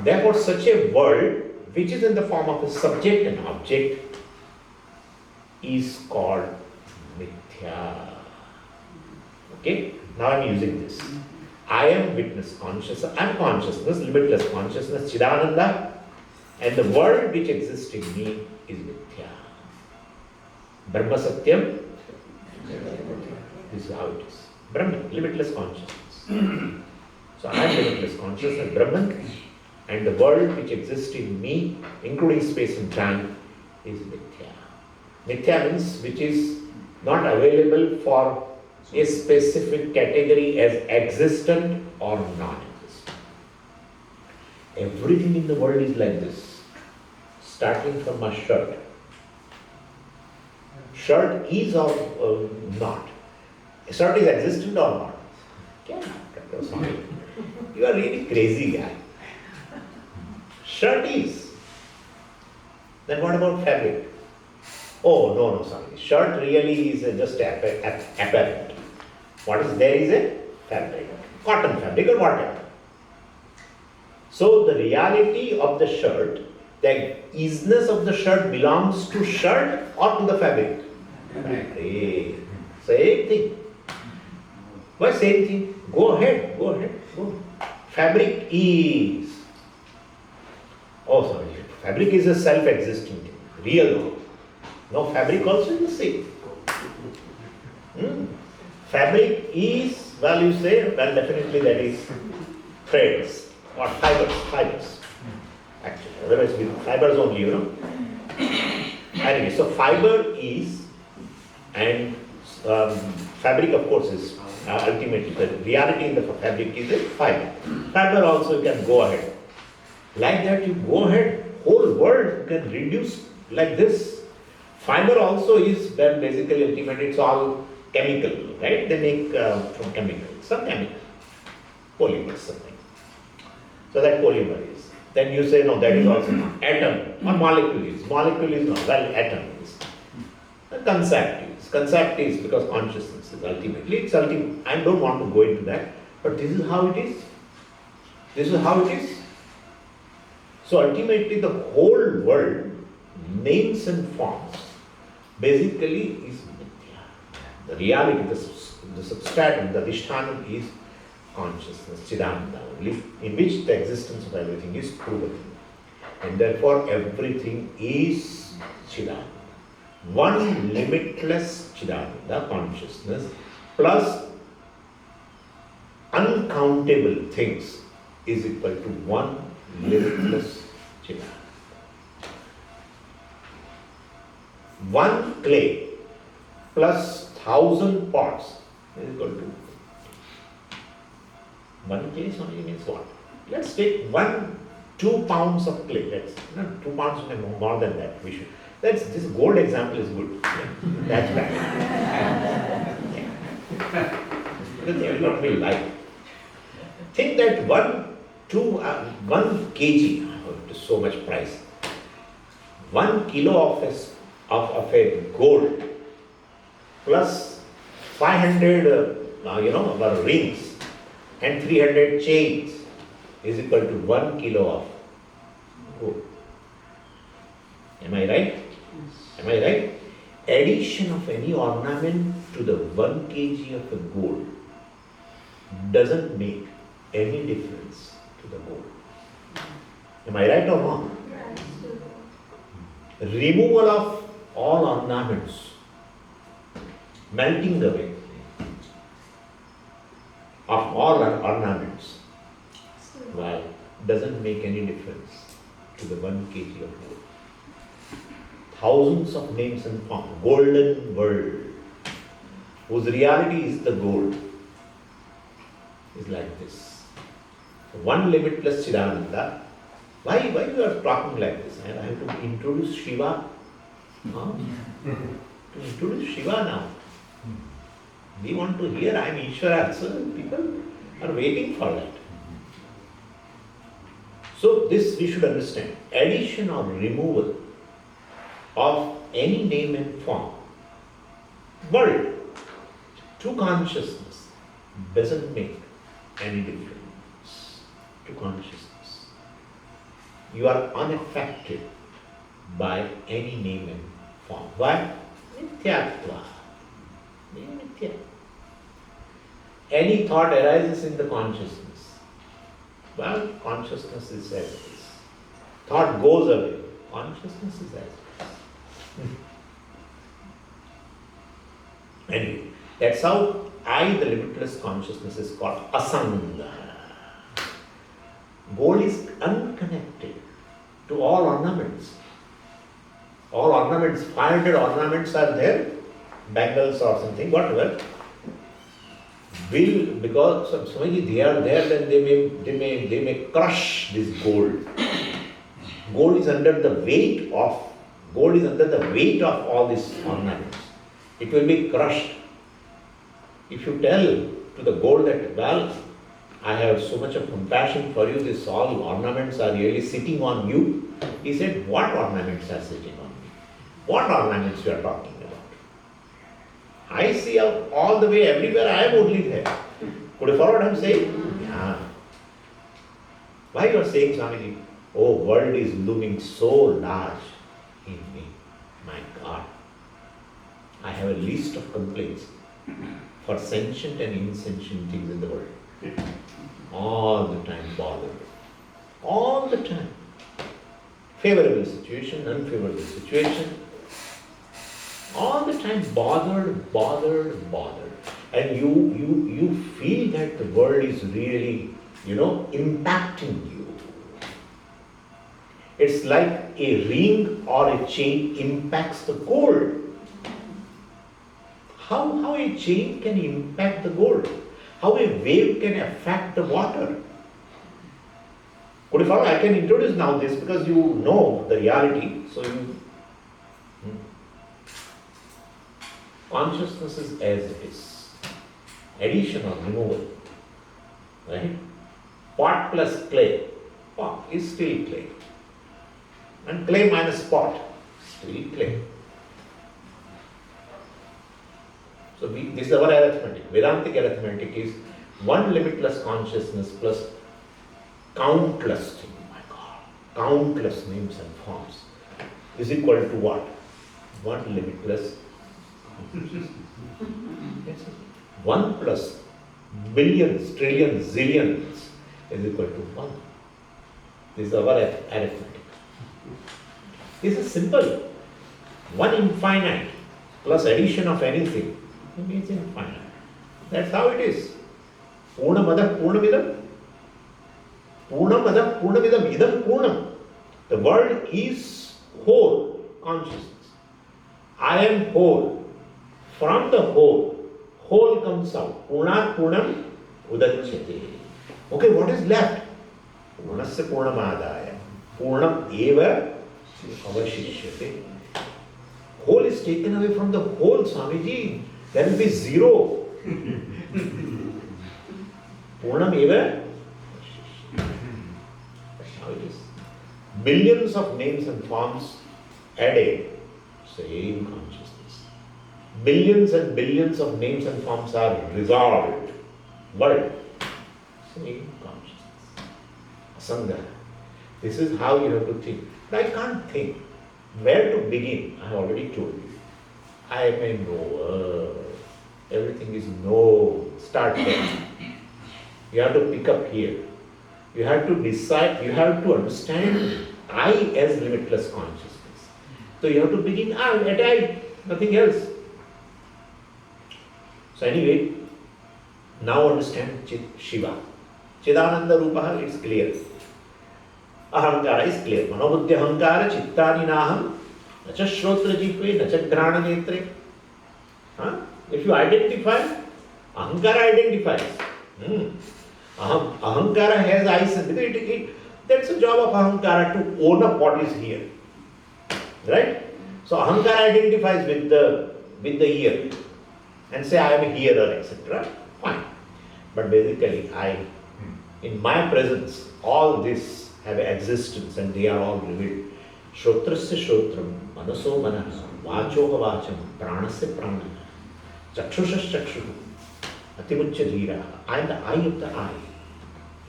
Therefore, such a world which is in the form of a subject and object is called Mithyā. Okay? Now I am using this. I am witness consciousness, I am consciousness, limitless consciousness, Chidananda, and the world which exists in me is Mithyā. Brahma Satyam, this is how it is. Brahman, limitless consciousness. So I am limitless consciousness, Brahman, and the world which exists in me, including space and time, is Mithyā. Mithyā means which is not available for a specific category as existent or non-existent. Everything in the world is like this, starting from a shirt. Shirt is or not. A shirt is existent or not? You are really crazy guy. Shirt is. Then what about fabric? Oh, no, sorry. Shirt really is just apparent. What is there is a fabric, cotton fabric or whatever. So the reality of the shirt, the easiness of the shirt belongs to shirt or to the fabric? Hey, same thing. Why same thing? Go ahead. Fabric is. Oh, sorry. Fabric is a self-existing thing, real. No, fabric also is the same. Fabric is, well, you say, well, definitely that is threads or fibers. Actually, otherwise with fibers only, you know. Anyway, so fiber is, and fabric, of course, is ultimately the reality in the fabric is a fiber. Fiber also you can go ahead. Like that, you go ahead, whole world you can reduce like this. Fiber also is, well, basically, ultimately, it's all chemical, right? They make from chemicals, some chemical, polymer, something. So that polymer is. Then you say, no, that is also not. Atom or molecule is. Molecule is not, well, atom is. The concept is. Concept is because consciousness is ultimately, it's ultimate. I don't want to go into that, but this is how it is. This is how it is. So ultimately, the whole world, names and forms, basically is Mithyā. The reality, the substratum, the adhisthānam is consciousness, Chidananda, in which the existence of everything is proven. And therefore everything is Chidananda. One limitless Chidananda consciousness plus uncountable things is equal to one limitless Chidananda. One clay plus 1,000 pots is equal to one clay only means what? Let's take 2 pounds of clay. That's 2 pounds and more than that. We should. This gold example is good. That's bad. Because they will not be like. Think that 1 kg, it is so much price. 1 kilo of a gold plus 500 our rings and 300 chains is equal to 1 kilo of gold. Am I right? Am I right? Addition of any ornament to the 1 kg of the gold doesn't make any difference to the gold. Am I right or wrong? Removal of all ornaments, melting away of all ornaments, well, doesn't make any difference to the 1 kg of gold. Thousands of names and forms, golden world, whose reality is the gold, is like this. One limitless Chidananda. Why you are talking like this? I have to introduce Śiva. Huh? To introduce Śiva now. We want to hear I am Ishvara, so people are waiting for that. So this we should understand. Addition or removal of any name and form, world, to consciousness doesn't make any difference to consciousness. You are unaffected by any name and form. Why? Mithyātva. Mithyā. Any thought arises in the consciousness. Well, consciousness is as it is. Thought goes away. Consciousness is as it is. Anyway, that's how the limitless consciousness is called asanga. Gold is unconnected to all ornaments. All ornaments, 500 ornaments are there, bangles or something, whatever. Because Swamiji, they are there, then they may crush this gold. Gold is under the weight of all these ornaments. It will be crushed. If you tell to the gold that, well, I have so much of compassion for you, these all ornaments are really sitting on you. He said, what ornaments are sitting on me? What ornaments you are talking about? I see all the way, everywhere, I am only there. Could you follow what I am saying? Yeah. Why you are saying, Swamiji, oh, world is looming so large in me. My God. I have a list of complaints for sentient and insentient things in the world. All the time bothered. All the time. Favorable situation, unfavorable situation. All the time bothered. And you feel that the world is really, impacting you. It's like a ring or a chain impacts the gold. How a chain can impact the gold? How a wave can affect the water? Could you follow? I can introduce now this because you know the reality. So consciousness is as it is. Addition or removal. Right? Pot plus clay. Pot is still clay. And clay minus pot, still clay. So this is our arithmetic. Vedantic arithmetic is one limitless consciousness plus countless things. Oh my God, countless names and forms is equal to what? One limitless consciousness. Yes. 1 plus billions, trillions, zillions is equal to 1. This is our arithmetic. This is simple. 1 infinite plus addition of anything means infinite. That's how it is. Purnamada Purnamidam. Purnamada Purnamidam Idam Purnam. The world is whole consciousness. I am whole. From the whole comes out. Purnat Purnam Udachyate. Okay, what is left? Purnasya Purnamadaya. Purnam Eva Avashishyate. Whole is taken away from the whole, Swamiji. There will be zero. Purnam Eva. That's how it is. Billions of names and forms added. Same consciousness. Billions and billions of names and forms are resolved. World. Same consciousness. Asanga. This is how you have to think. But I can't think. Where to begin? I have already told you. I may know. Everything is no. Start there. You have to pick up here. You have to decide, you have to understand I as limitless consciousness. So you have to begin at I, nothing else. So anyway, now understand Śiva. Chidananda Rupaha, it's clear. Ahankara is clear. Manobuddhi ahankara chittani naham nacha shrotra jitve nacha grana netre. If you identify, ahankara identifies. Ahankara has eyes and that's the job of ahankara, to own up what is here. Right? So ahankara identifies with the ear and say I am a hearer, etc. Fine. But basically in my presence, all this have existence and they are all revealed. Shrotrasya shrotram, manaso manaha, vachoha vacham, pranasya prana, chakshusha chakshuhu, atimuchya dhira. I am the eye of the eye.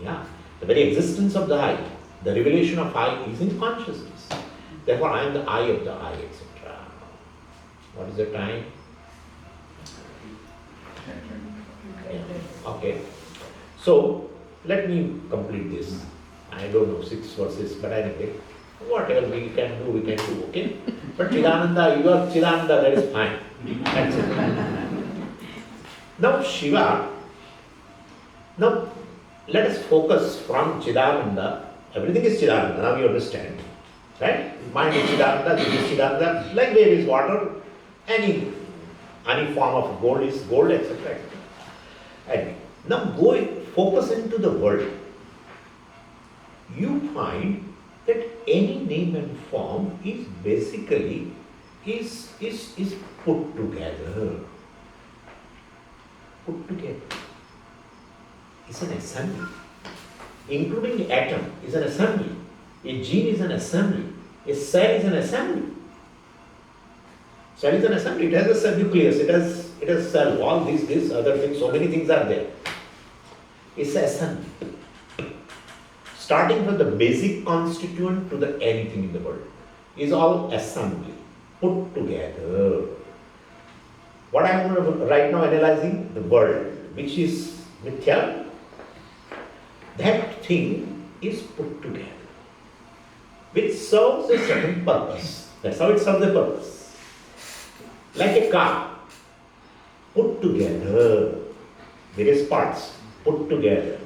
Yeah. The very existence of the eye, the revelation of eye is in consciousness. Therefore I am the eye of the eye, etc. What is the time? Okay. So let me complete this. I don't know 6 verses, but anyway, whatever we can do, okay? But Chidananda, you are Chidananda, that is fine. That's it. Now Śiva, now let us focus from Chidananda. Everything is Chidananda, now you understand. Right? Mind is Chidananda, this is Chidananda, like wave is water, any form of gold is gold, etc. And now focus into the world. You find that any name and form is basically is put together. Put together. It's an assembly. Including the atom is an assembly. A gene is an assembly. A cell is an assembly. Cell is an assembly. It has a nucleus. It has cell. All this, other things. So many things are there. It's an assembly. Starting from the basic constituent to the anything in the world is all assembly, put together. What I am right now analyzing, the world, which is Mithyā, that thing is put together, which serves a certain purpose. That's how it serves the purpose. Like a car, put together, various parts, put together.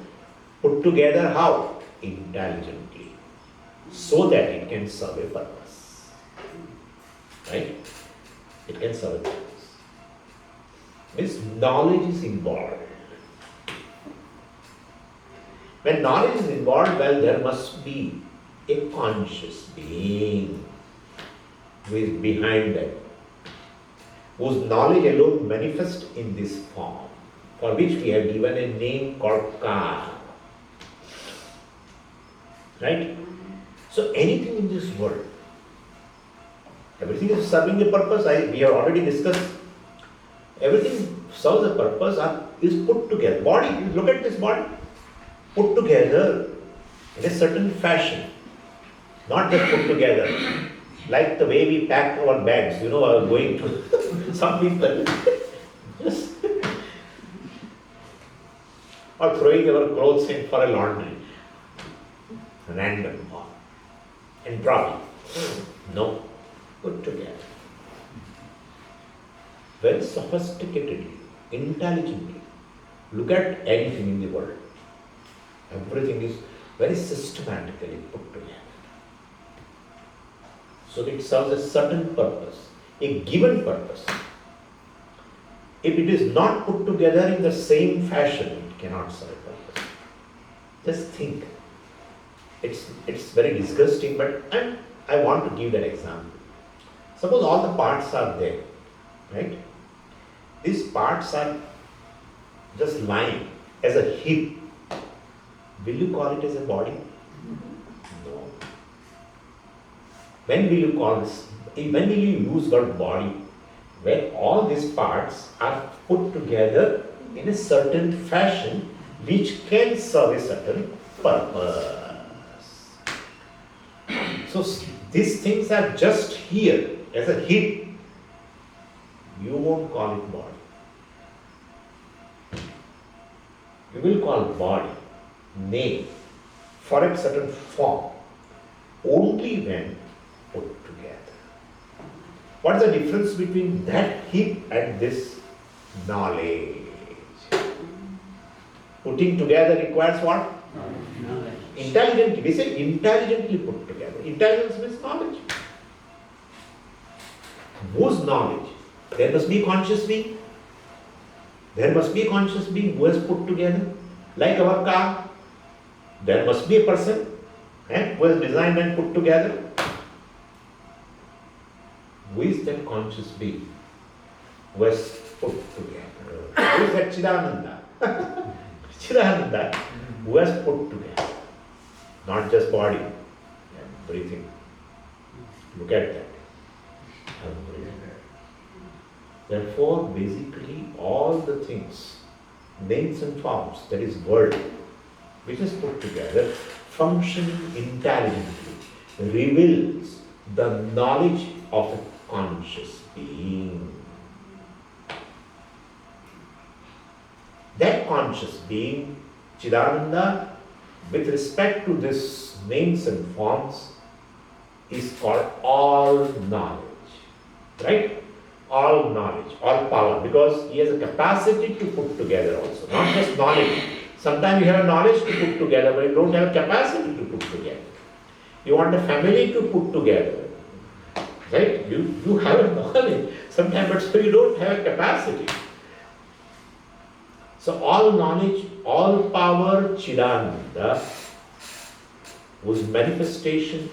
Put together how? Intelligently, so that it can serve a purpose. Right? It can serve a purpose. Means knowledge is involved. When knowledge is involved, well, there must be a conscious being who is behind that, whose knowledge alone manifests in this form, for which we have given a name called kartā. Right? So anything in this world, everything is serving a purpose. We have already discussed. Everything serves a purpose, is put together. Body, look at this body, put together in a certain fashion, not just put together like the way we pack our bags. Going to some people, yes, or throwing our clothes in for a laundry. Random or entropy. No, put together. Very sophisticatedly, intelligently. Look at anything in the world. Everything is very systematically put together. So it serves a certain purpose, a given purpose. If it is not put together in the same fashion, it cannot serve a purpose. Just think. It's very disgusting, but I want to give that example. Suppose all the parts are there, right? These parts are just lying as a heap. Will you call it as a body? No. When will you call this? When will you use the word body? When all these parts are put together in a certain fashion which can serve a certain purpose. So these things are just here as a heap. You won't call it body. You will call body, name, for a certain form, only when put together. What is the difference between that heap and this knowledge? Putting together requires what? Knowledge. Intelligently. We say intelligently put together. Intelligence means knowledge. Whose knowledge? There must be conscious being. There must be a conscious being who has put together, like our car. There must be a person who has designed and put together. Who is that conscious being who has put together? Who is that Chidananda? Chidananda who has put together. Not just body, everything. Look at that. Everything. Therefore, basically, all the things, names and forms, that is world, which is put together, functioning intelligently, reveals the knowledge of a conscious being. That conscious being, Chidananda, with respect to this names and forms, is called all knowledge. Right? All knowledge, all power, because he has a capacity to put together also, not just knowledge. Sometimes you have knowledge to put together, but you don't have capacity to put together. You want a family to put together, right? You have a knowledge sometimes, but so you don't have a capacity. So all knowledge, all power, Chidananda, whose manifestation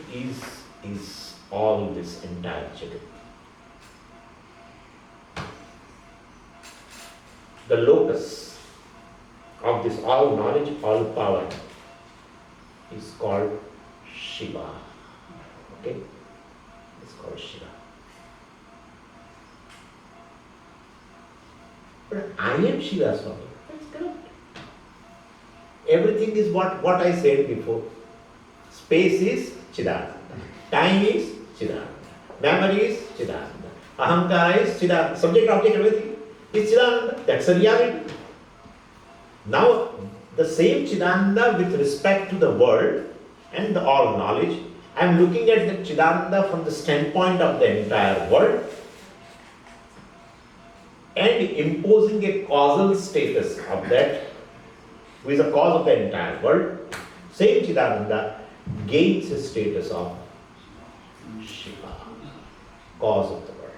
is all this entire Jagat. The locus of this all knowledge, all power is called Śiva. Okay? It's called Śiva. But I am Śiva, Swami. That's correct. Everything is what I said before. Space is Chidananda. Time is Chidananda. Memory is Chidananda. Ahankara is Chidananda. Subject, object, everything is Chidananda. That's a reality. Now, the same Chidananda with respect to the world and the all knowledge, I am looking at the Chidananda from the standpoint of the entire world and imposing a causal status of that, who is the cause of the entire world. Same Chidananda gains a status of Śiva, cause of the world.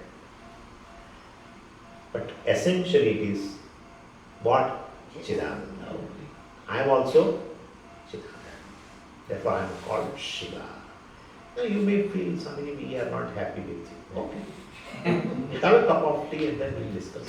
But essentially it is what? Chidananda. I am also Chidananda. Therefore I am called Śiva. Now you may feel, Swamiji, we are not happy with you. Okay. Have a cup of tea and then we'll discuss.